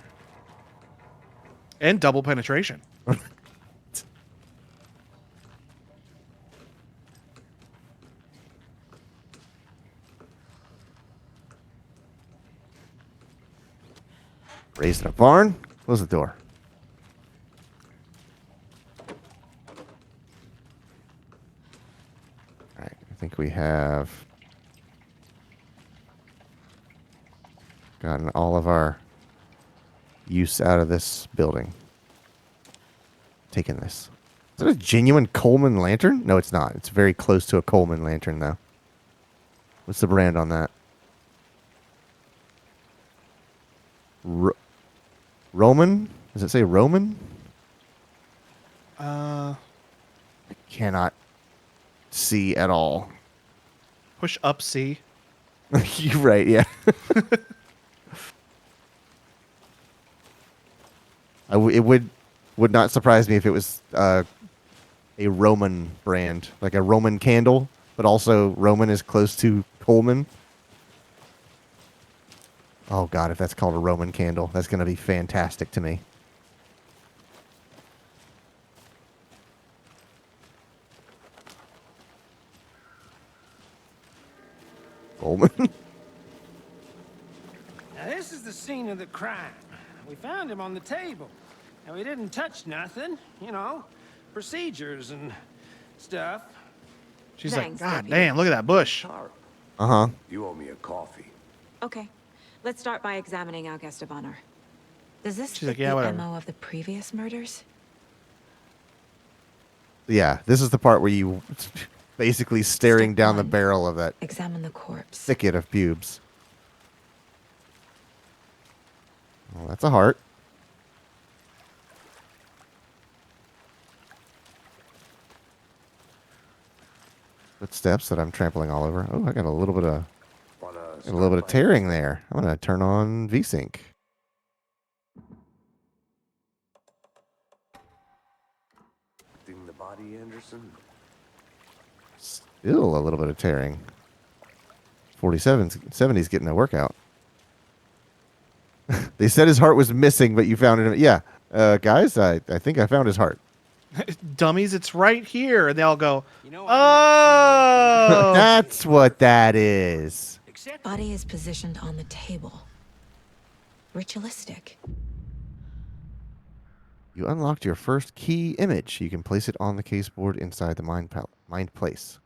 And Double Penetration. Raised in a barn. Close the door. All right, I think we have gotten all of our use out of this building. Taking this. Is that a genuine Coleman lantern? No, it's not. It's very close to a Coleman lantern, though. What's the brand on that? Roman? Does it say Roman? I cannot see at all. Push up C. You're right, yeah. It would not surprise me if it was a Roman brand, like a Roman candle, but also Roman is close to Coleman. Oh God, if that's called a Roman candle, that's going to be fantastic to me. Coleman. Now, this is the scene of the crime. We found him on the table. Now, we didn't touch nothing, you know, procedures and stuff. She's Thanks, like, God Deputy. damn, look at that bush. Uh-huh. You owe me a coffee. Okay, let's start by examining our guest of honor. Does this She's fit like, yeah, the whatever. MO of the previous murders? Yeah, this is the part where you basically staring Step down the one. barrel of that Examine the corpse. thicket of pubes. Well, that's a heart. Footsteps that I'm trampling all over. Oh, I got a little bit of tearing there. I'm gonna turn on VSync. The body, Anderson? Still a little bit of tearing. 70's getting a workout. They said his heart was missing, but you found it. Yeah, guys, I think I found his heart. Dummies, it's right here. And they all go, You know, oh. That's what that is. Except Body is positioned on the table. Ritualistic. You unlocked your first key image. You can place it on the case board inside the mind place.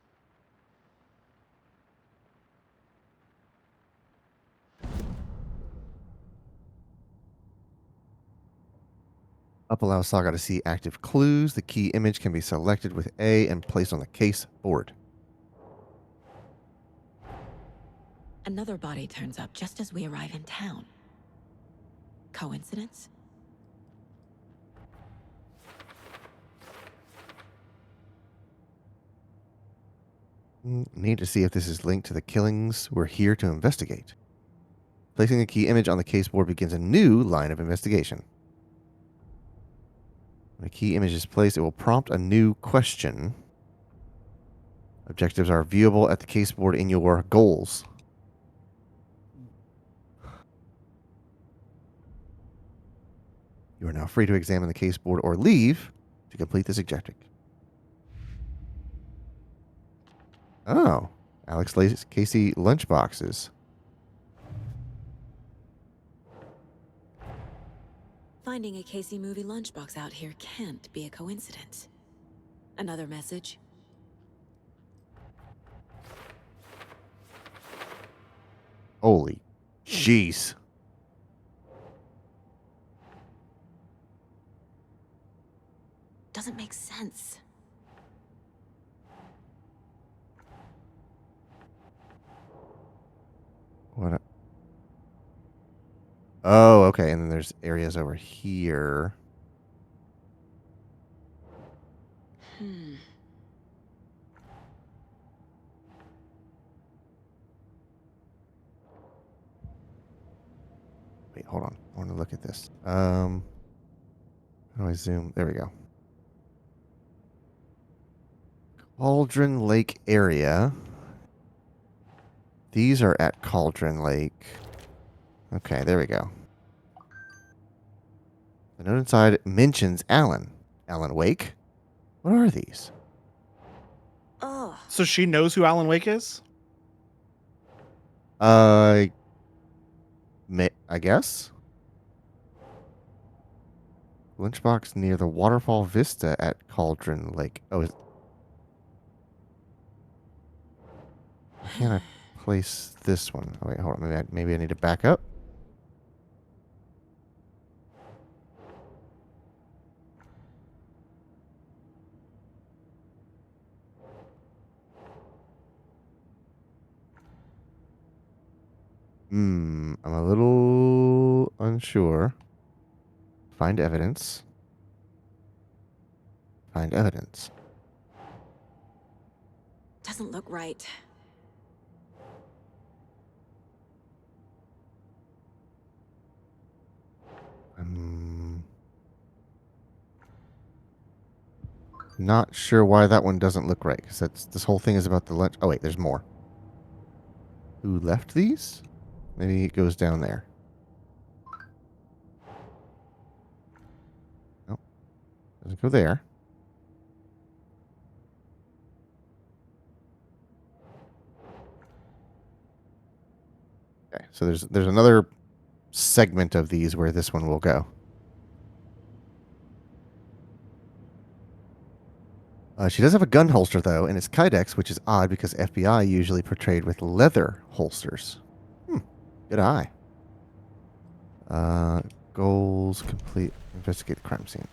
Up allows Saga to see active clues. The key image can be selected with A and placed on the case board. Another body turns up just as we arrive in town. Coincidence? Need to see if this is linked to the killings we're here to investigate. Placing the key image on the case board begins a new line of investigation. When a key image is placed, it will prompt a new question. Objectives are viewable at the case board in your goals. You are now free to examine the case board or leave to complete this objective. Oh, Casey lunchboxes. Finding a Casey movie lunchbox out here can't be a coincidence. Another message? Holy jeez. Doesn't make sense. What? Oh, okay. And then there's areas over here. Hmm. Wait, hold on. I want to look at this. How do I zoom? There we go. Cauldron Lake area. These are at Cauldron Lake. Okay, there we go. The note inside mentions Alan. Alan Wake? What are these? Oh, So she knows who Alan Wake is? I guess. Lunchbox near the Waterfall Vista at Cauldron Lake. Oh, why can't I place this one? Oh, wait, hold on. Maybe I need to back up. I'm a little unsure. Find evidence. Find evidence. doesn't look right. I'm not sure why that one doesn't look right, because this whole thing is about the lunch. Oh wait, there's more. Who left these? Maybe it goes down there. Nope. Doesn't go there. Okay, so there's another segment of these where this one will go. She does have a gun holster, though, and it's Kydex, which is odd because FBI usually portrayed with leather holsters. Good eye. Goals, complete, investigate the crime scene.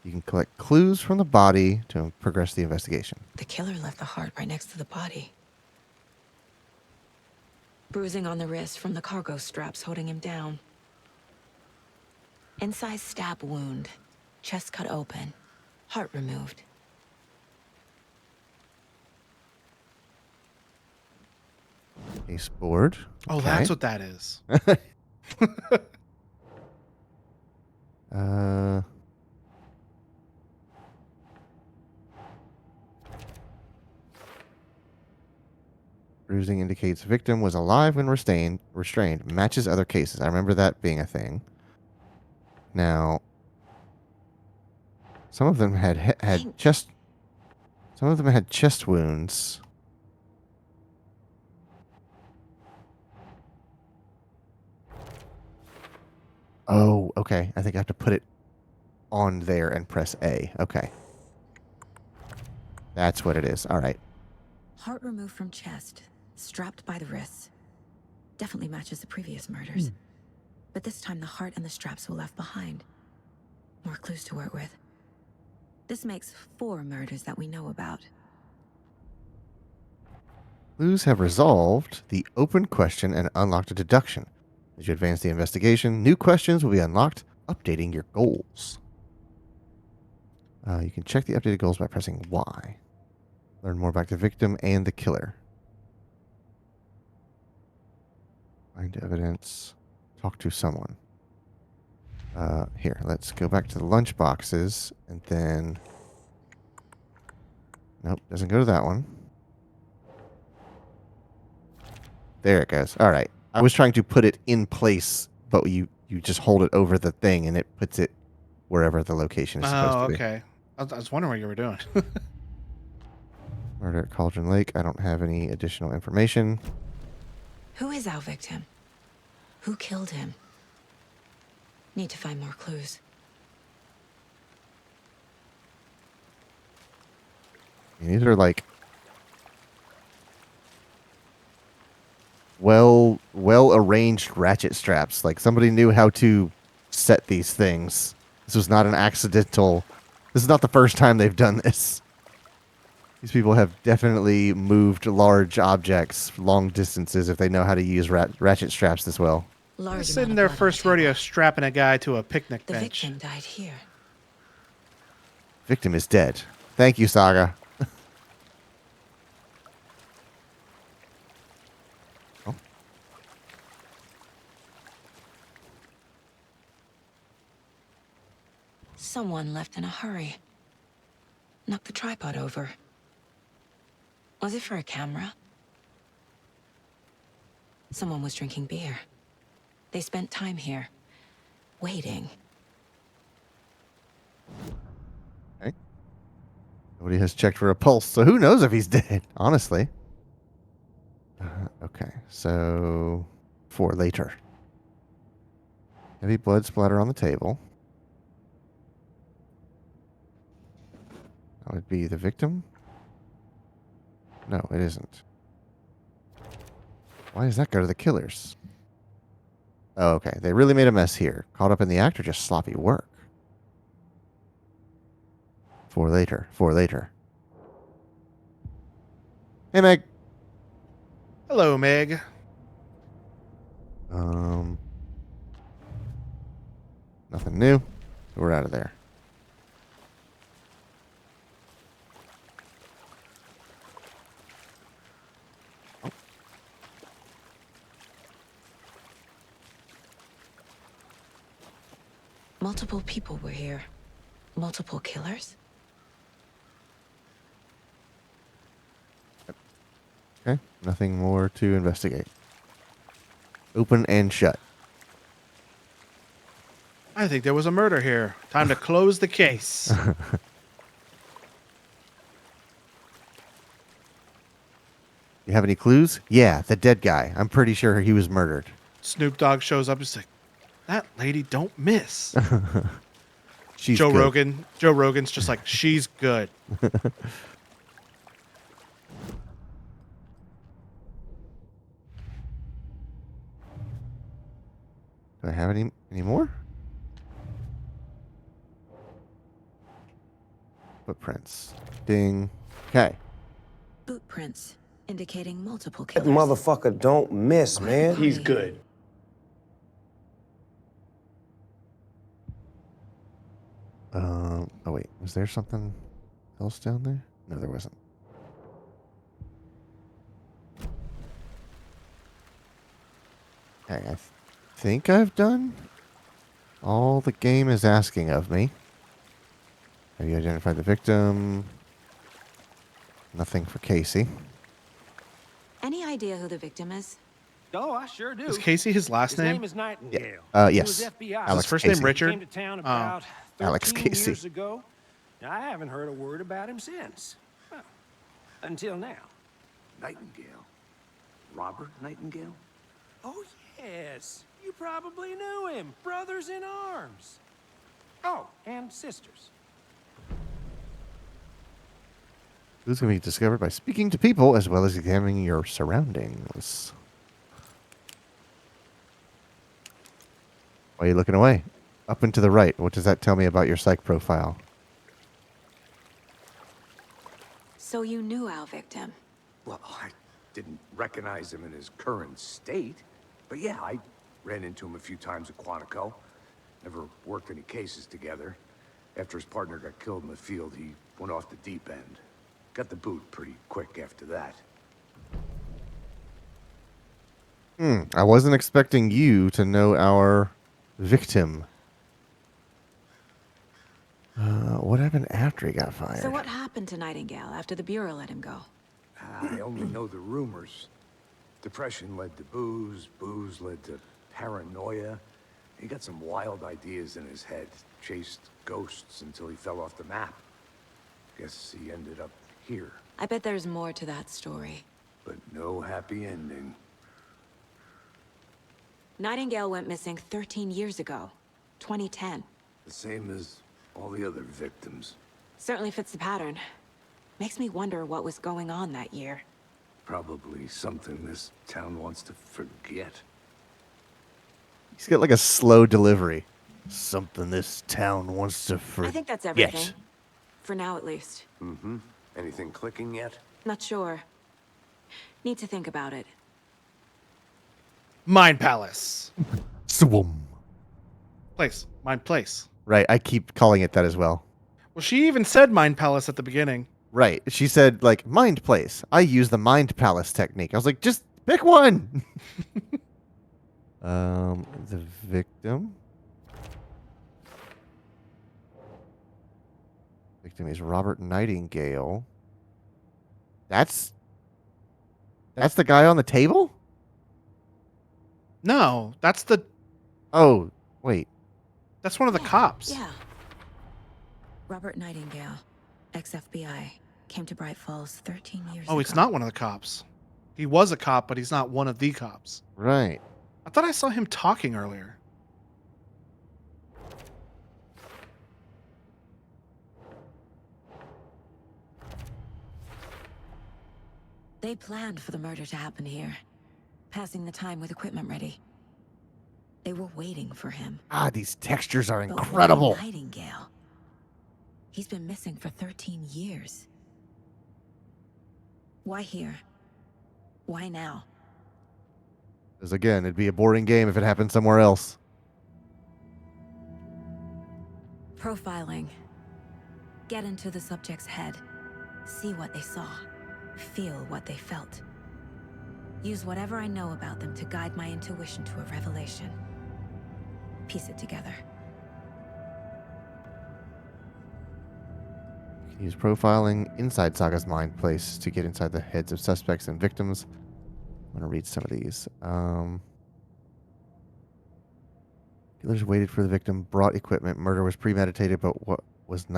You can collect clues from the body to progress the investigation. The killer left the heart right next to the body. Bruising on the wrist from the cargo straps holding him down. Incised stab wound. Chest cut open. Heart removed. Case board. Oh, Okay. that's what that is. Bruising indicates victim was alive when restrained. Matches other cases. I remember that being a thing. Now, some of them had chest. Some of them had chest wounds. Oh, okay. I think I have to put it on there and press A. Okay. That's what it is. All right. Heart removed from chest. Strapped by the wrists. Definitely matches the previous murders. But this time the heart and the straps were left behind. More clues to work with. This makes 4 murders that we know about. Clues have resolved the open question and unlocked a deduction. As you advance the investigation, new questions will be unlocked, updating your goals. You can check the updated goals by pressing Y. Learn more about the victim and the killer. Find evidence. Talk to someone. Here, let's go back to the lunch boxes, and then... Nope, doesn't go to that one. There it goes. All right. I was trying to put it in place, but you just hold it over the thing, and it puts it wherever the location is supposed to be. Okay. I was wondering what you were doing. Murder at Cauldron Lake. I don't have any additional information. Who is our victim? Who killed him? Need to find more clues. These are like well arranged ratchet straps. Like somebody knew how to set these things. This was not an accidental. This is not the first time they've done this. These people have definitely moved large objects long distances if they know how to use ratchet straps this well. Large Sitting amount of their blood on first the table. rodeo strapping a guy to a picnic The bench. victim died here. Victim is dead. Thank you, Saga. Oh. Someone left in a hurry. Knocked the tripod over. Was it for a camera? Someone was drinking beer. They spent time here, waiting. Okay. Nobody has checked for a pulse, so who knows if he's dead, honestly. Okay, so for later. Heavy blood splatter on the table. That would be the victim. No, it isn't. Why does that go to the killers? Oh, okay. They really made a mess here. Caught up in the act or just sloppy work? For later. For later. Hey, Meg. Hello, Meg. Nothing new. We're out of there. Multiple people were here. Multiple killers? Okay. Nothing more to investigate. Open and shut. I think there was a murder here. Time to close the case. You have any clues? Yeah, the dead guy. I'm pretty sure he was murdered. Snoop Dogg shows up and says, that lady don't miss. She's Joe good. Rogan. Joe Rogan's just like, she's good. Do I have any more? Footprints. Ding. Okay. Boot prints, indicating multiple That killers. motherfucker don't miss, man. He's good. Oh wait, was there something else down there? No, there wasn't. Okay, I think I've done all the game is asking of me. Have you identified the victim? Nothing for Casey. Any idea who the victim is? Oh, I sure do. Is Casey his last His name? name is Nightingale. Yes. He was FBI. Is Alex his first Casey. name Richard? Came to town Oh. about 13 Alex Casey. years ago. I haven't heard a word about him since. Well, until now. Nightingale? Robert Nightingale? Oh, yes. You probably knew him. Brothers in arms. Oh, and sisters. Who's going to be discovered by speaking to people as well as examining your surroundings. Why are you looking away? Up and to the right. What does that tell me about your psych profile? So you knew our victim. Well, I didn't recognize him in his current state. But yeah, I ran into him a few times at Quantico. Never worked any cases together. After his partner got killed in the field, he went off the deep end. Got the boot pretty quick after that. I wasn't expecting you to know our victim. What happened after he got fired? So what happened to Nightingale after the Bureau let him go? I only know the rumors. Depression led to booze, booze led to paranoia. He got some wild ideas in his head, chased ghosts until he fell off the map. Guess he ended up here. I bet there's more to that story. But no happy ending. Nightingale went missing 13 years ago. 2010. The same as all the other victims. Certainly fits the pattern. Makes me wonder what was going on that year. Probably something this town wants to forget. He's got like a slow delivery. Something this town wants to forget. I think that's everything. For now, at least. Mm-hmm. Anything clicking yet? Not sure. Need to think about it. Mind Palace. Swum. Place. Mind Place. Right, I keep calling it that as well. Well, she even said Mind Palace at the beginning. Right. She said, like, Mind Place. I use the Mind Palace technique. I was like, just pick one. The victim. Victim is Robert Nightingale. That's the guy on the table? No, that's the. Oh, wait. That's one of the cops. Yeah. Robert Nightingale, ex-FBI, came to Bright Falls 13 years ago. Oh, he's not one of the cops. He was a cop, but he's not one of the cops. Right. I thought I saw him talking earlier. They planned for the murder to happen here, passing the time with equipment ready. They were waiting for him. Ah, these textures are But incredible. why Nightingale? He's been missing for 13 years. Why here? Why now? Because again, it'd be a boring game if it happened somewhere else. Profiling. Get into the subject's head. See what they saw. Feel what they felt. Use whatever I know about them to guide my intuition to a revelation. Piece it together. You can use profiling inside Saga's mind place to get inside the heads of suspects and victims. I'm going to read some of these. Killers waited for the victim, brought equipment. Murder was premeditated, but what was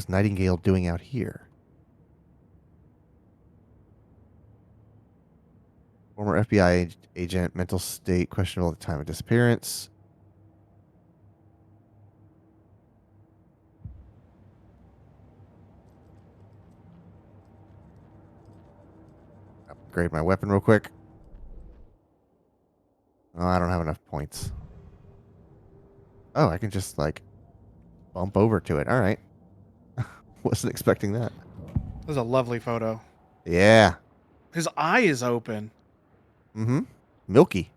Nightingale doing out here? Former FBI agent, mental state questionable at the time of disappearance. Upgrade my weapon real quick. Oh, I don't have enough points. Oh, I can just, like, bump over to it. All right. Wasn't expecting that. This is a lovely photo. Yeah. His eye is open. Mm-hmm. Milky.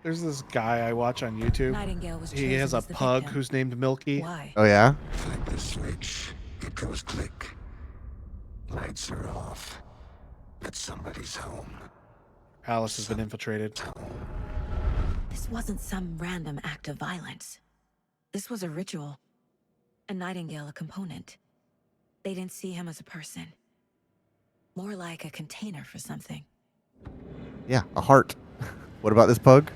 There's this guy I watch on YouTube. Nightingale was He has chosen a as the pug victim. who's named Milky. Why? Oh, yeah? Flip the switch. It goes click. Lights are off. But somebody's home. Alice has been infiltrated. This wasn't some random act of violence. This was a ritual. A Nightingale a component. They didn't see him as a person. More like a container for something. Yeah, a heart. What about this pug?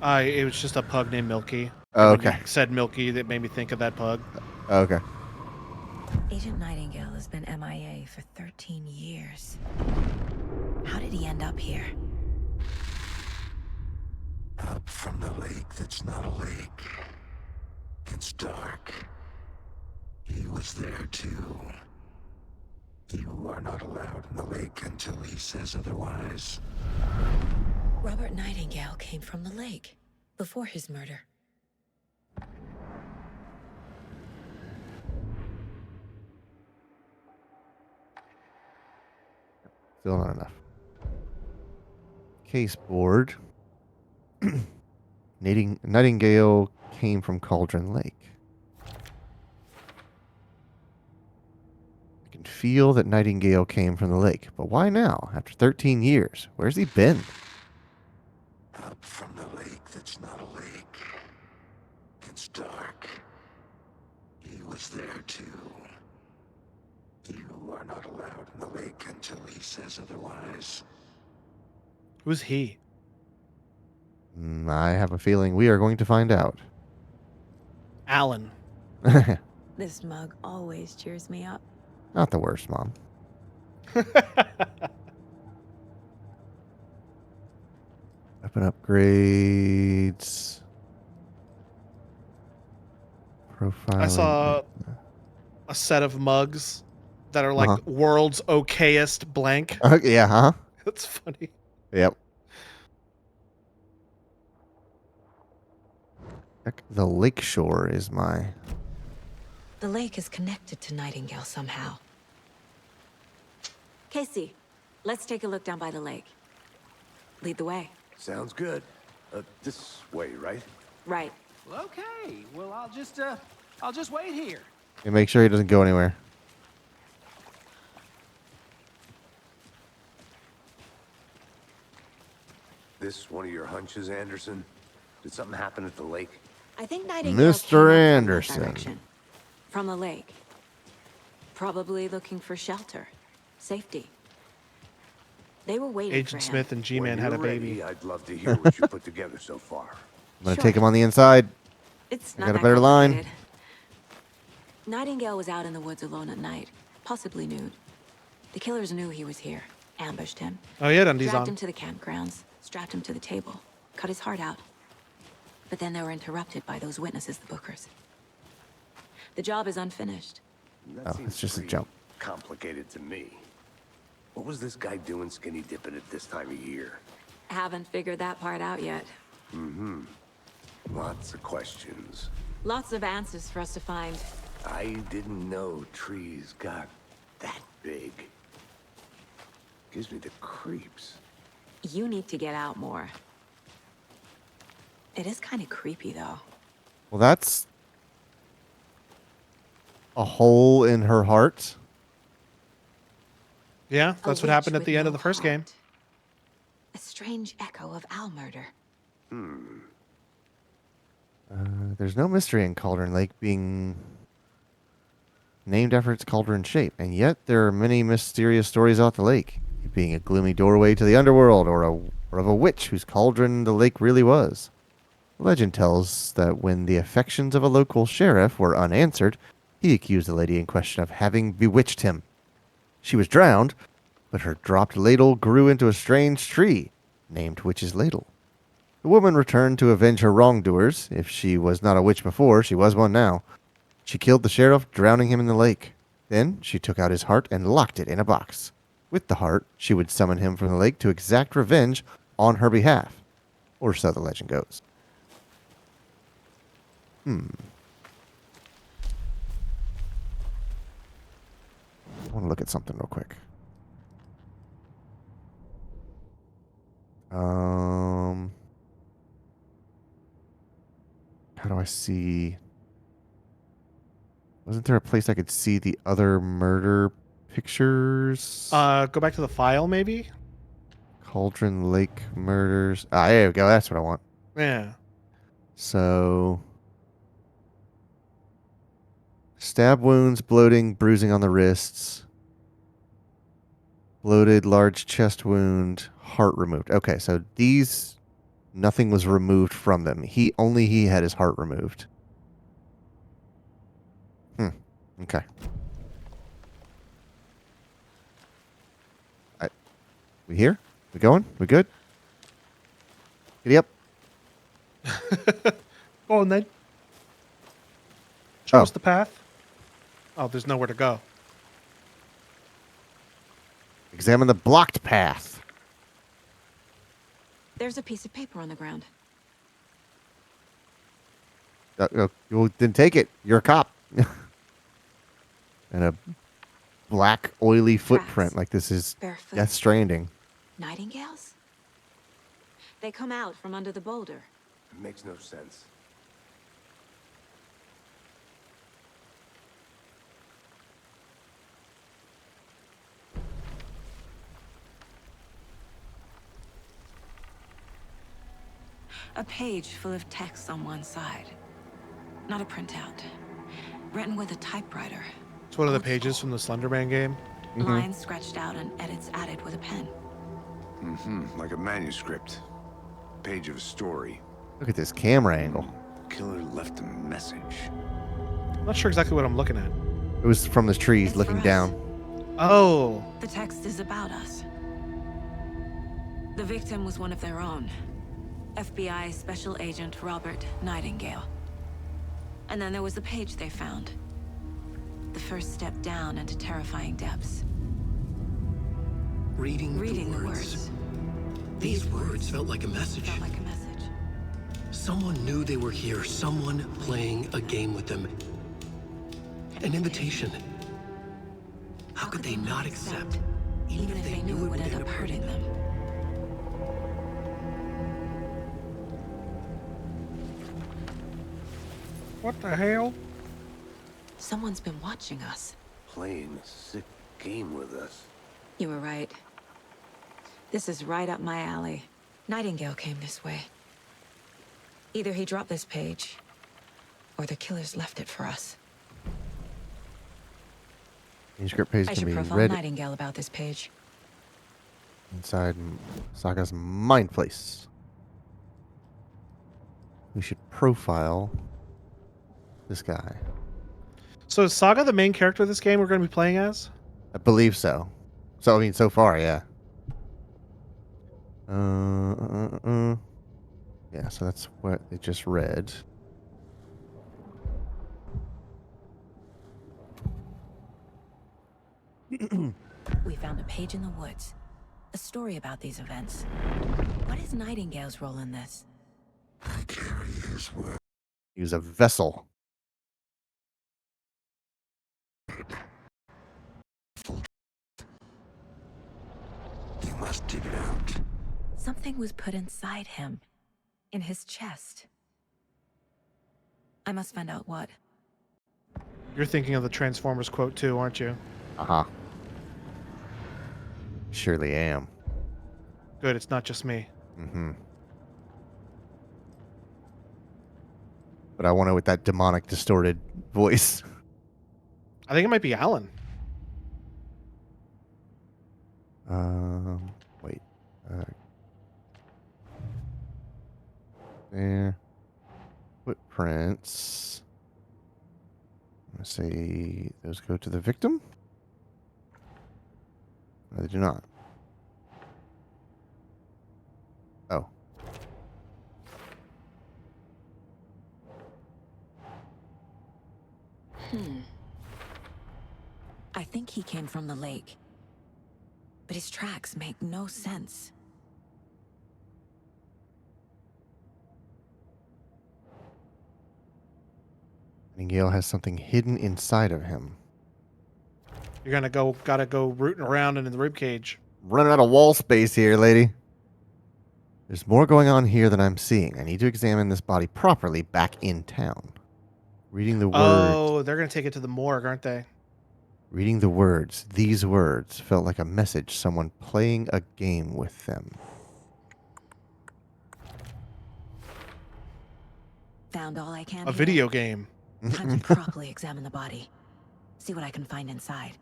It was just a pug named Milky. Oh, When you okay. said Milky, that made me think of that pug. Oh, okay. Agent Nightingale has been MIA for 13 years. How did he end up here? Up from the lake that's not a lake. It's dark. He was there too. You are not allowed in the lake until he says otherwise. Robert Nightingale came from the lake before his murder. Still not enough. Case board. Nightingale came from Cauldron Lake. I can feel that Nightingale came from the lake, but why now? After 13 years, where's he been? Up from the lake that's not a lake. It's dark. He was there too. You are not allowed in the lake until he says otherwise. Who's he? I have a feeling we are going to find out. Alan. This mug always cheers me up. Not the worst, Mom. Weapon upgrades. Profiling. I saw a set of mugs that are like world's okayest blank. Yeah, huh? That's funny. Yep. Heck, the lakeshore is my... The lake is connected to Nightingale somehow. Casey, let's take a look down by the lake. Lead the way. Sounds good. This way, right? Right. Well, okay. Well, I'll just wait here. And make sure he doesn't go anywhere. This one of your hunches, Anderson? Did something happen at the lake? I think Nightingale Mr. came up from that Anderson. direction. From the lake. Probably looking for shelter. Safety. They were waiting for Agent him. Smith and G-Man had a When you're baby. ready, I'd love to hear what you put together so far. I'm going to Sure. take him on the inside. It's I not got a that better line. complicated. Nightingale was out in the woods alone at night, possibly nude. The killers knew he was here, ambushed him, Oh, yeah, undies dragged on. him to the campgrounds, strapped him to the table, cut his heart out. But then they were interrupted by those witnesses, the Bookers. The job is unfinished. That Oh, seems it's just a pretty jump. complicated to me. What was this guy doing skinny dipping at this time of year? Haven't figured that part out yet. Lots of questions. Lots of answers for us to find. I didn't know trees got that big. Gives me the creeps. You need to get out more. It is kind of creepy, though. Well, that's a hole in her heart. Yeah, A that's what witch happened at with the end of no the first game. heart. A strange echo of Al murder. There's no mystery in Cauldron Lake being named after its cauldron shape, and yet there are many mysterious stories about the lake, it being a gloomy doorway to the underworld, or of a witch whose cauldron the lake really was. Legend tells that when the affections of a local sheriff were unanswered, he accused the lady in question of having bewitched him. She was drowned, but her dropped ladle grew into a strange tree, named Witch's Ladle. The woman returned to avenge her wrongdoers. If she was not a witch before, she was one now. She killed the sheriff, drowning him in the lake. Then she took out his heart and locked it in a box. With the heart, she would summon him from the lake to exact revenge on her behalf. Or so the legend goes. I want to look at something real quick. How do I see? Wasn't there a place I could see the other murder pictures? Go back to the file, maybe? Cauldron Lake murders. Ah, there we go. That's what I want. Yeah. So, stab wounds, bloating, bruising on the wrists. Bloated, large chest wound, heart removed. Okay, so these, nothing was removed from them. He had his heart removed. Okay. We here? We going? We good? Giddy up. Go on then. Show us the path. Oh, there's nowhere to go. Examine the blocked path. There's a piece of paper on the ground. Well, then take it. You're a cop. And a black, oily footprint like this is Barefoot. Death Stranding. Nightingales? They come out from under the boulder. It makes no sense. A page full of text on one side. Not a printout. Written with a typewriter. It's one of the pages from the Slenderman game. Lines scratched out and edits added with a pen. Like a manuscript. Page of a story. Look at this camera angle. The killer left a message. I'm not sure exactly what I'm looking at. It was from the trees It's looking for us. down. Oh, The text is about us. The victim was one of their own. FBI Special Agent Robert Nightingale. And then there was the page they found. The first step down into terrifying depths. Reading Reading the words. These words felt like a message. Felt like a message. Someone knew they were here. Someone playing a game with them. An invitation. How could they not accept? Even if they knew it would end up hurting them. what the hell? Someone's been watching us. Playing a sick game with us. You were right. This is right up my alley. Nightingale came this way. Either he dropped this page, or the killers left it for us. Manuscript page I can should be profile read Nightingale about this page. inside Saga's mind place. We should profile this guy. So is Saga the main character of this game we're going to be playing as? I believe so. So I mean, so far, yeah. Yeah, so that's what they just read. We found a page in the woods. A story about these events. What is Nightingale's role in this? I carry his word. He was a vessel. You must dig it out. Something was put inside him. In his chest. I must find out what. You're thinking of the Transformers quote too, aren't you? Uh-huh. Surely am. Good, it's not just me. Mm-hmm. But I want to with that demonic, distorted voice. I think it might be Alan. Wait. There. Footprints. I'm going to say those go to the victim. No, they do not. Oh. I think he came from the lake. But his tracks make no sense. Nightingale has something hidden inside of him. You're gotta go rooting around in the ribcage. Running out of wall space here, lady. There's more going on here than I'm seeing. I need to examine this body properly back in town. Reading the words. Oh, they're gonna take it to the morgue, aren't they? Reading the words. These words felt like a message. Someone playing a game with them. Found all I can. A here. video game. Time to properly examine the body. See what I can find inside.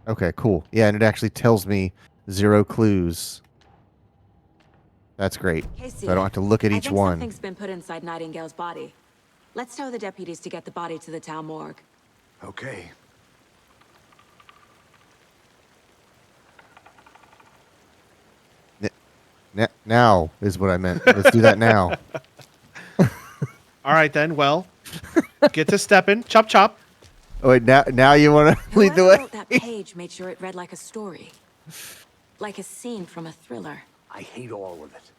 Okay, cool. Yeah, and it actually tells me 0 clues. That's great. Casey, So I don't have to look at I each think one. something's been put inside Nightingale's body. Let's tell the deputies to get the body to the town morgue. Okay. Now is what I meant. Let's do that now. All right then. Well, get to stepping. Chop chop. Oh, wait, now you want to lead the Whoever way? wrote that page made sure it read like a story. Like a scene from a thriller. I hate all of it.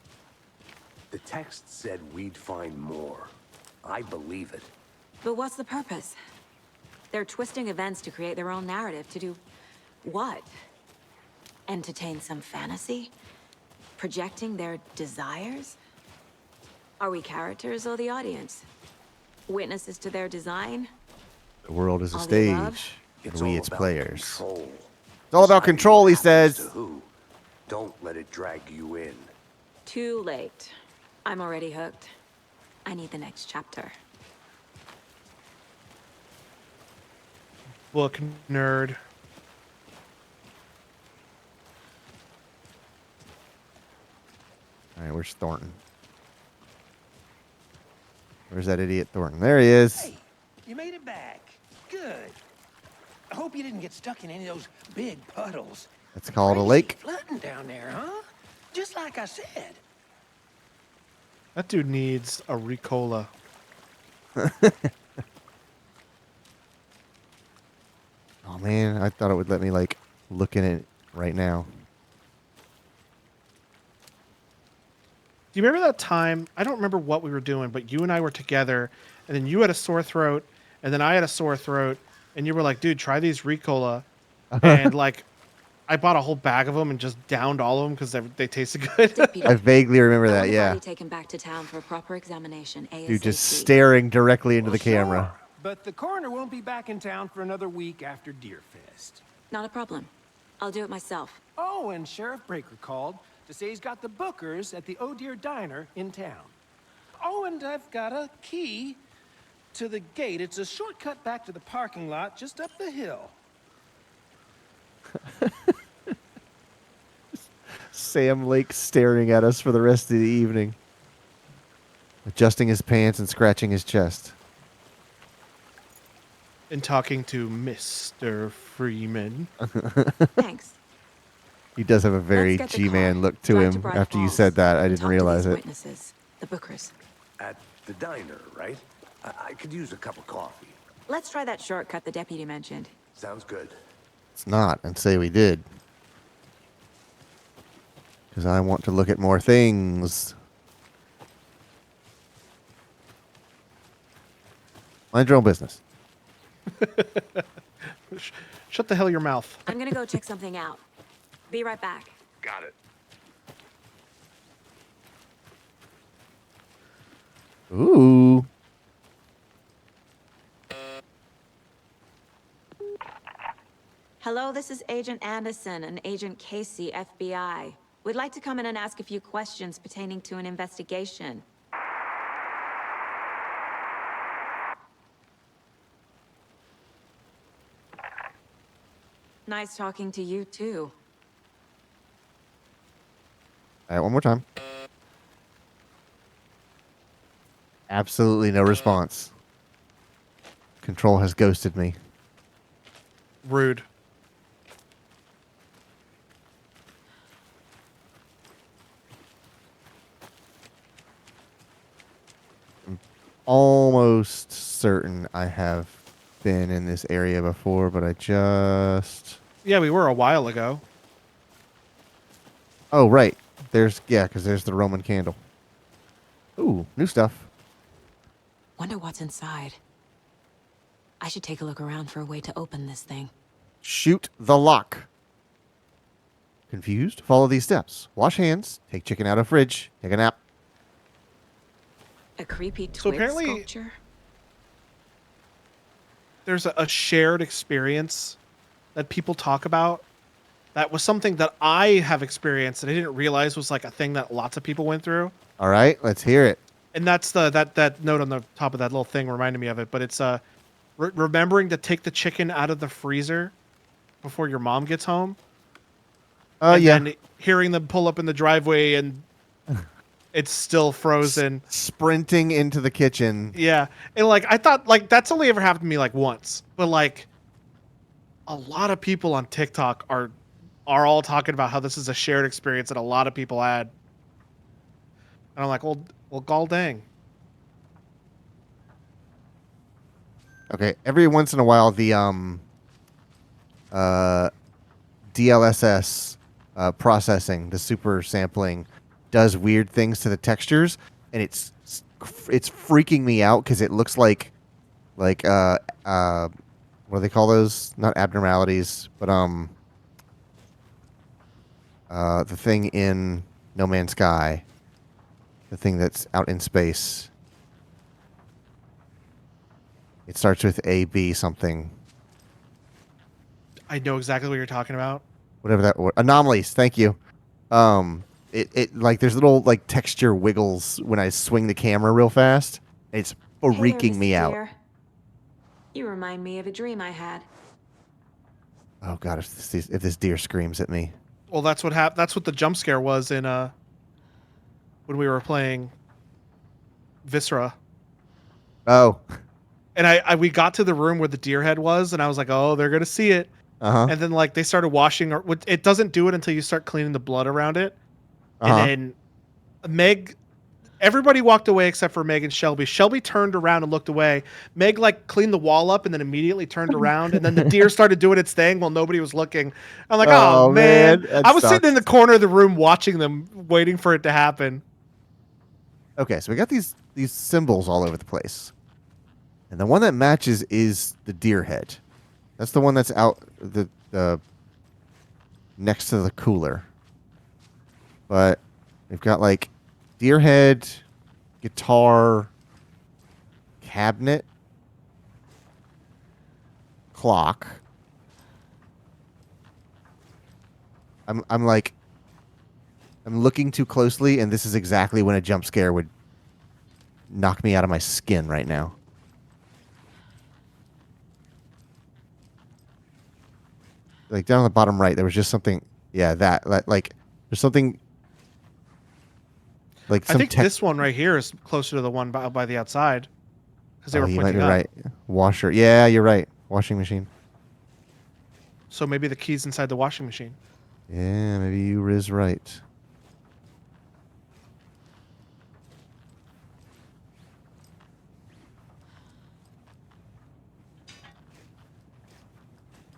The text said we'd find more. I believe it. But what's the purpose? They're twisting events to create their own narrative. To do what? Entertain some fantasy? Projecting their desires? Are we characters or the audience? Witnesses to their design? The world is a All the above? stage, and It's we all its about players. Control. It's all about Deciding control, what he happens says. to who. Don't let it drag you in. Too late. I'm already hooked. I need the next chapter. Book nerd. All right, where's Thornton? Where's that idiot Thornton? There he is. Hey, you made it back. Good. I hope you didn't get stuck in any of those big puddles. It's called a Crazy lake. flooding down there, huh? Just like I said. That dude needs a Ricola. Oh man, I thought it would let me like look in it right now. Do you remember that time? I don't remember what we were doing, but you and I were together, and then you had a sore throat, and then I had a sore throat, and you were like, dude, try these Ricola. And like, I bought a whole bag of them and just downed all of them because they tasted good. I vaguely remember I that, want the yeah. body taken back to town for a proper examination. Dude just ASAP. staring directly into the camera. Sure, but the coroner won't be back in town for another week after Deerfest. Not a problem. I'll do it myself. Oh, and Sheriff Breaker called to say he's got the bookers at the Oh Dear Diner in town. Oh, and I've got a key to the gate. It's a shortcut back to the parking lot just up the hill. Sam Lake staring at us for the rest of the evening. Adjusting his pants and scratching his chest. And talking to Mr. Freeman. Thanks. He does have a very Let's get the G-man car. look to Drive him. to Bright After you Falls. said that, I and didn't talk to realize these it. Witnesses, the Bookers. At the diner, right? I could use a cup of coffee. Let's try that shortcut the deputy mentioned. Sounds good. It's not, and say we did. Because I want to look at more things. Mind your own business. Shut the hell your mouth. I'm gonna go check something out. Be right back. Got it. Ooh. Hello, this is Agent Anderson and Agent Casey, FBI. We'd like to come in and ask a few questions pertaining to an investigation. Nice talking to you, too. All right, one more time. Absolutely no response. Control has ghosted me. Rude. Almost certain I have been in this area before, but I just... Yeah, we were a while ago. Oh, right. There's, yeah, because there's the Roman candle. Ooh, new stuff. Wonder what's inside. I should take a look around for a way to open this thing. Shoot the lock. Confused? Follow these steps. Wash hands. Take chicken out of fridge. Take a nap. A creepy So twig apparently- sculpture? There's a shared experience that people talk about. That was something that I have experienced that I didn't realize was like a thing that lots of people went through. All right, let's hear it. And that's that note on the top of that little thing reminded me of it. But it's remembering to take the chicken out of the freezer before your mom gets home. And Yeah. then hearing them pull up in the driveway and it's still frozen. Sprinting into the kitchen. Yeah. And like I thought like that's only ever happened to me like once. But like a lot of people on TikTok are all talking about how this is a shared experience that a lot of people had. And I'm like, well gall dang. Okay, every once in a while the DLSS processing, the super sampling, does weird things to the textures, and it's freaking me out because it looks like what do they call those? Not abnormalities, but the thing in No Man's Sky, the thing that's out in space. It starts with AB something. I know exactly what you're talking about. Whatever that anomalies. Thank you. It like there's little like texture wiggles when I swing the camera real fast. It's freaking me out. Deer. You remind me of a dream I had. Oh god, if this deer screams at me. Well, that's what that's what the jump scare was in when we were playing Viscera. Oh. And we got to the room where the deer head was, and I was like, oh, they're gonna see it. Uh-huh. And then like they started washing, or it doesn't do it until you start cleaning the blood around it. Uh-huh. And then everybody walked away except for Meg and Shelby. Shelby turned around and looked away. Meg like cleaned the wall up and then immediately turned around, and then the deer started doing its thing while nobody was looking. I'm like, oh man. that I was sucks. sitting in the corner of the room watching them, waiting for it to happen. Okay, so we got these symbols all over the place. And the one that matches is the deer head. That's the one that's out the next to the cooler. But we've got like deer head, guitar, cabinet, clock. I'm looking too closely, and this is exactly when a jump scare would knock me out of my skin right now. Like down on the bottom right, there was just something. Yeah, that like there's something. Like I think this one right here is closer to the one by the outside, because they were you might pointing be up. right. Washer. Yeah, you're right. Washing machine. So maybe the key's inside the washing machine. Yeah, maybe you is right.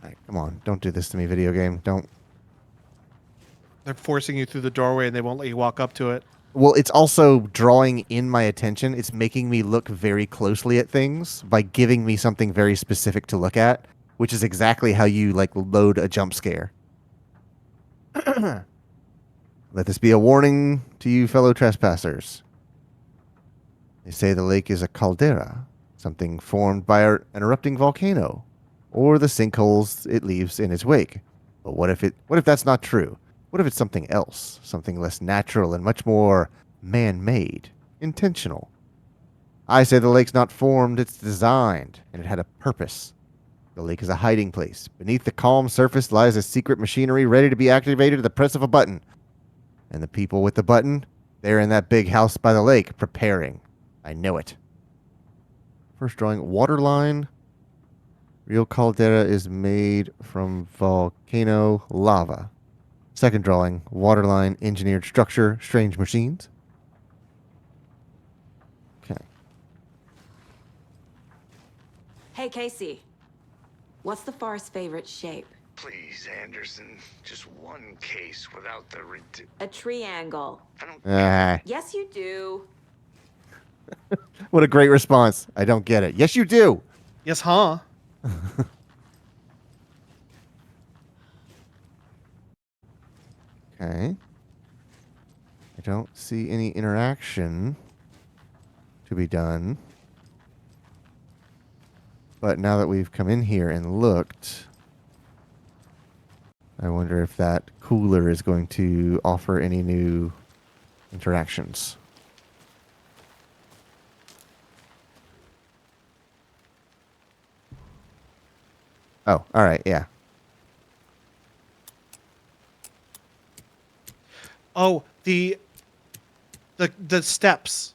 All right, come on. Don't do this to me, video game. Don't. They're forcing you through the doorway and they won't let you walk up to it. Well, it's also drawing in my attention. It's making me look very closely at things by giving me something very specific to look at, which is exactly how you like load a jump scare. Let this be a warning to you fellow trespassers. They say the lake is a caldera, something formed by an erupting volcano, or the sinkholes it leaves in its wake. But what if that's not true? What if it's something else, something less natural and much more man-made, intentional? I say the lake's not formed, it's designed, and it had a purpose. The lake is a hiding place. Beneath the calm surface lies a secret machinery ready to be activated at the press of a button. And the people with the button, they're in that big house by the lake, preparing. I know it. First drawing, waterline. Real caldera is made from volcano lava. Second drawing, waterline, engineered structure, strange machines. Okay. Hey, Casey. What's the forest's favorite shape? Please, Anderson. Just one case without the A triangle. I don't. Yes, you do. What a great response. I don't get it. Yes, you do. Yes, huh? Okay. I don't see any interaction to be done. But now that we've come in here and looked, I wonder if that cooler is going to offer any new interactions. Oh, all right, yeah. Oh, the steps.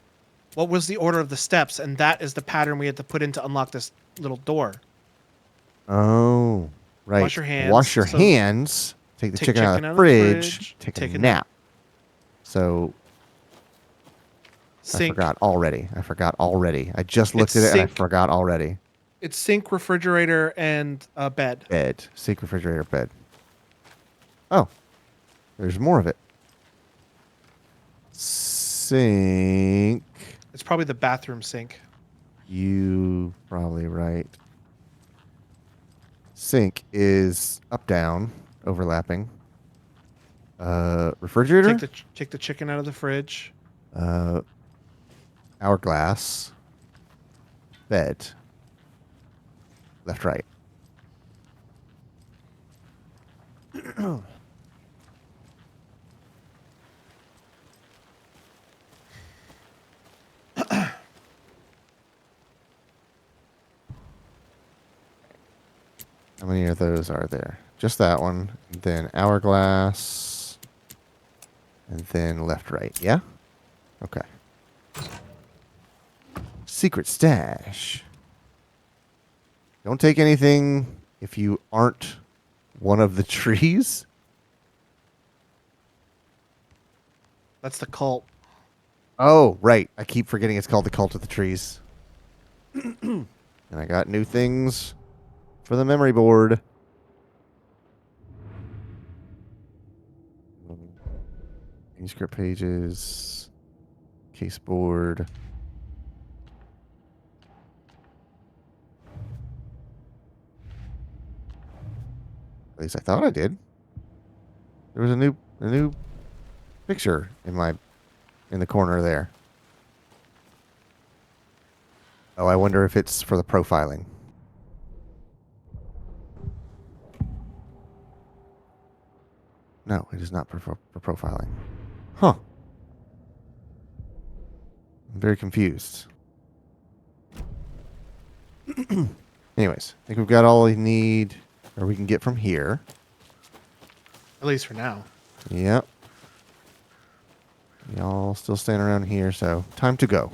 What was the order of the steps? And that is the pattern we had to put in to unlock this little door. Oh, right. Wash your hands. Wash your So hands. Take the chicken out of the fridge. Take a nap. So Sink. I forgot already. I just looked at it and I forgot already. It's sink, refrigerator, and bed. Bed. Sink, refrigerator, bed. Oh, there's more of it. Sink. It's probably the bathroom sink. You probably right. Sink is up, down, overlapping. Refrigerator. Take the chicken out of the fridge. Hourglass. Bed. Left, right. How many of those are there? Just that one. Then hourglass. And then left, right. Yeah? Okay. Secret stash. Don't take anything if you aren't one of the trees. That's the cult. Oh, right. I keep forgetting it's called the Cult of the Trees. And I got new things for the memory board. Manuscript pages. Case board. At least I thought I did. There was a new picture in the corner there. Oh, I wonder if it's for the profiling. No, it is not for profiling. Huh. I'm very confused. Anyways, I think we've got all we need, or we can get from here. At least for now. Yep. Y'all still standing around here, so time to go.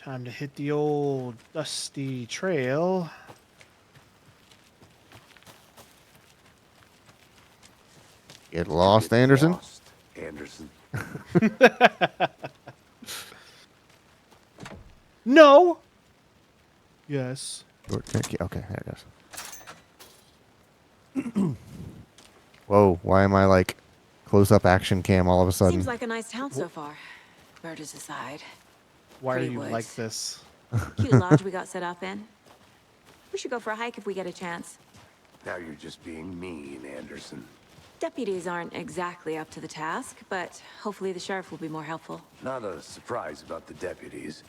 Time to hit the old dusty trail. Get lost, Anderson. Lost, Anderson. No. Yes. Okay, there it goes. Whoa, why am I like close-up action cam all of a sudden? Seems like a nice town so far. Murders aside. Why are Pretty you woods. like this? Cute lodge we got set up in. We should go for a hike if we get a chance. Now you're just being mean, Anderson. Deputies aren't exactly up to the task, but hopefully the sheriff will be more helpful. Not a surprise about the deputies.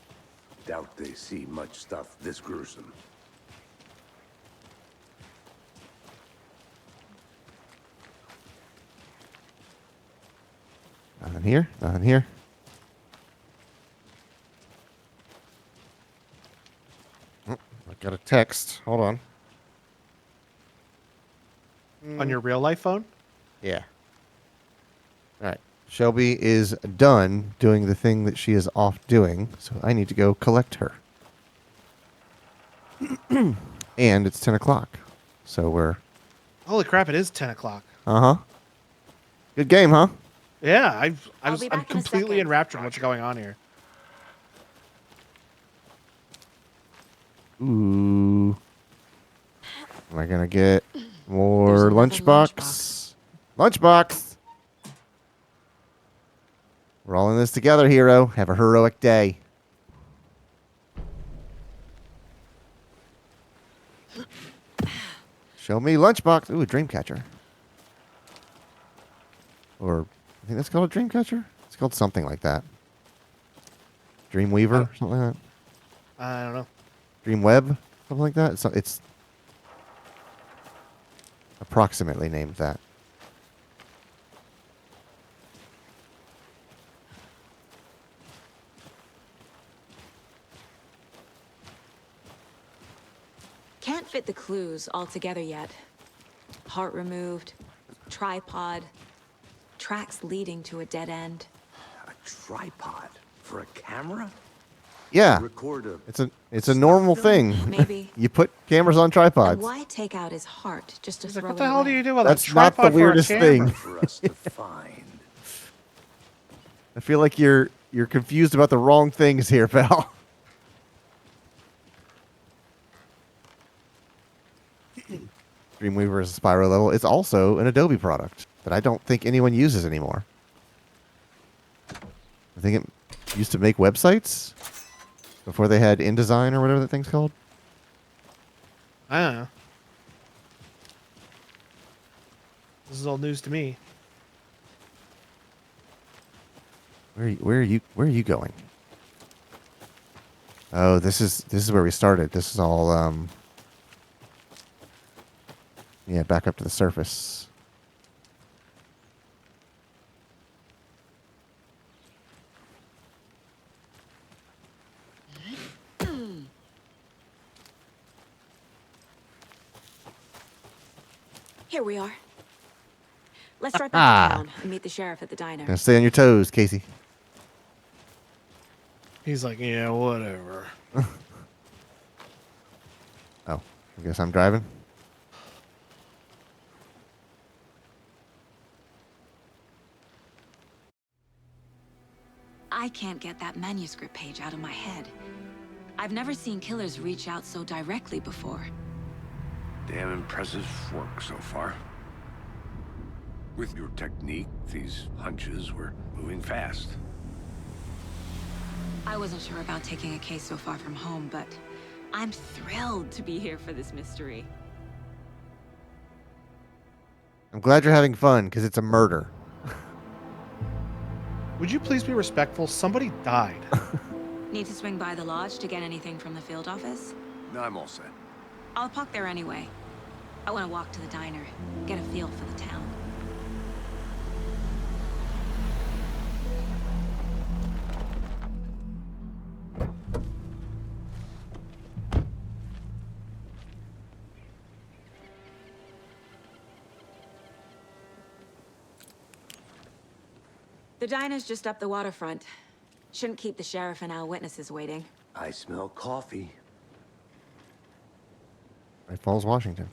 Doubt they see much stuff this gruesome. Nothing here. Nothing here. Oh, I got a text. Hold on. On your real life phone? Yeah. All right. Shelby is done doing the thing that she is off doing, so I need to go collect her. And it's 10 o'clock. So we're... Holy crap! It is 10 o'clock. Uh-huh. Good game, huh? Yeah, I'll be I'm back in a completely second. enraptured in what's going on here. Ooh. Am I going to get more There's another lunchbox? Lunchbox! We're all in this together, hero. Have a heroic day. Show me lunchbox. Ooh, a dream catcher. Or, I think that's called a dream catcher? It's called something like that. Dreamweaver, something like that. I don't know. Dreamweb, something like that. It's approximately named that. Can't fit the clues all together yet. Heart removed, tripod, tracks leading to a dead end. A tripod for a camera? Yeah, Record a... it's a normal thing. Maybe. You put cameras on And tripods. why take out his heart just to He's like, throw what the it hell do away? you do with That's a not the tripod for a weirdest camera? thing. for us to find. I feel like you're confused about the wrong things here, pal. Dreamweaver is a Spyro level. It's also an Adobe product that I don't think anyone uses anymore. I think it used to make websites before they had InDesign or whatever that thing's called. I don't know. This is all news to me. Where are you going? Oh, this is where we started. This is all yeah, back up to the surface. Here we are. Let's drive back to town and meet the sheriff at the diner. Now stay on your toes, Casey. He's like, yeah, whatever. Oh, I guess I'm driving. I can't get that manuscript page out of my head. I've never seen killers reach out so directly before. Damn impressive work so far. With your technique, these hunches were moving fast. I wasn't sure about taking a case so far from home, but I'm thrilled to be here for this mystery. I'm glad you're having fun because it's a murder. Would you please be respectful? Somebody died. Need to swing by the lodge to get anything from the field office? No, I'm all set. I'll park there anyway. I want to walk to the diner, get a feel for the town. The diner's just up the waterfront. Shouldn't keep the sheriff and our witnesses waiting. I smell coffee. Right Falls, Washington.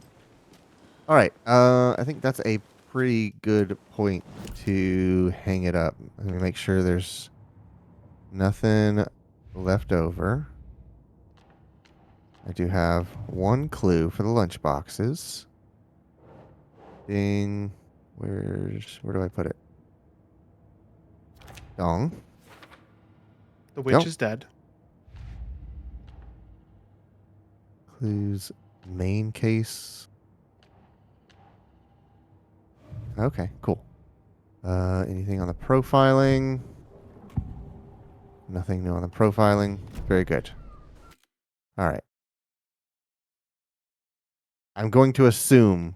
All right. I think that's a pretty good point to hang it up. Let me make sure there's nothing left over. I do have one clue for the lunch boxes. Ding. Where do I put it? Dong. The witch Nope. is dead. Clues. Main case. Okay, cool. Anything on the profiling? Nothing new on the profiling. Very good. All right. I'm going to assume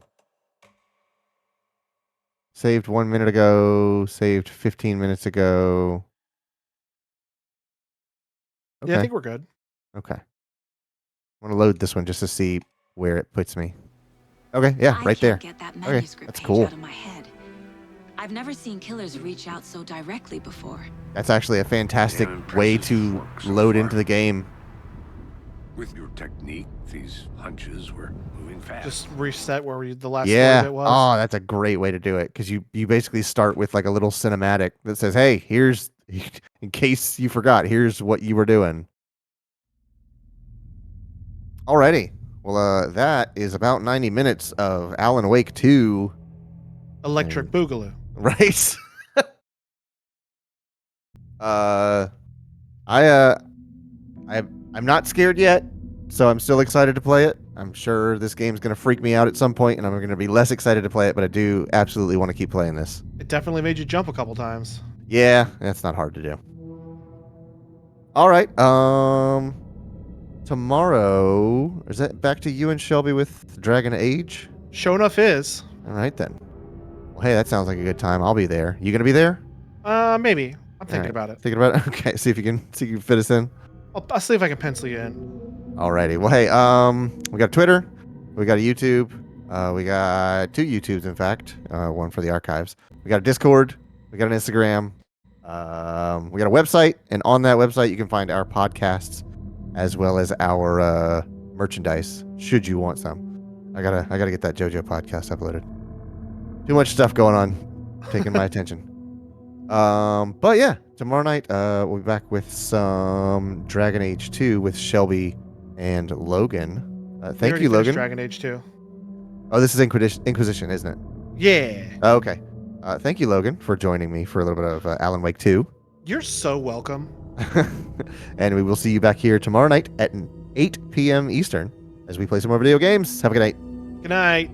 saved 1 minute ago, saved 15 minutes ago. Okay. Yeah, I think we're good. Okay. I want to load this one just to see where it puts me. Okay, yeah, I right there. can't get that Okay, manuscript that's page cool. out of my head. I've never seen killers reach out so directly before. That's actually a fantastic Damn way impressive to work so load far. into the game. With your technique, these hunches were moving fast. Just reset where the last Yeah. story bit was. Oh, that's a great way to do it because you basically start with like a little cinematic that says, "Hey, here's in case you forgot, here's what you were doing." Alrighty. Well, that is about 90 minutes of Alan Wake 2. Electric Boogaloo. Right? I'm not scared yet, so I'm still excited to play it. I'm sure this game's going to freak me out at some point, and I'm going to be less excited to play it, but I do absolutely want to keep playing this. It definitely made you jump a couple times. Yeah, that's not hard to do. All right. Tomorrow, is that back to you and Shelby with Dragon Age? Sure enough is. All right, then. Well, hey, that sounds like a good time. I'll be there. You going to be there? Maybe. I'm thinking right. about it. Thinking about it? Okay, see if you can fit us in. I'll see if I can pencil you in. Alrighty. Well, hey, we got Twitter, we got a YouTube, we got 2 YouTubes, in fact, one for the archives. We got a Discord, we got an Instagram, we got a website, and on that website you can find our podcasts as well as our merchandise. Should you want some, I gotta get that JoJo podcast uploaded. Too much stuff going on, taking my attention. But yeah, tomorrow night we'll be back with some Dragon Age 2 with Shelby and Logan. We Thank already you, finished Logan. Dragon Age 2. Oh, this is Inquisition, isn't it? Yeah. Oh, okay. Thank you, Logan, for joining me for a little bit of Alan Wake 2. You're so welcome. And we will see you back here tomorrow night at 8 p.m. Eastern as we play some more video games. Have a good night. Good night.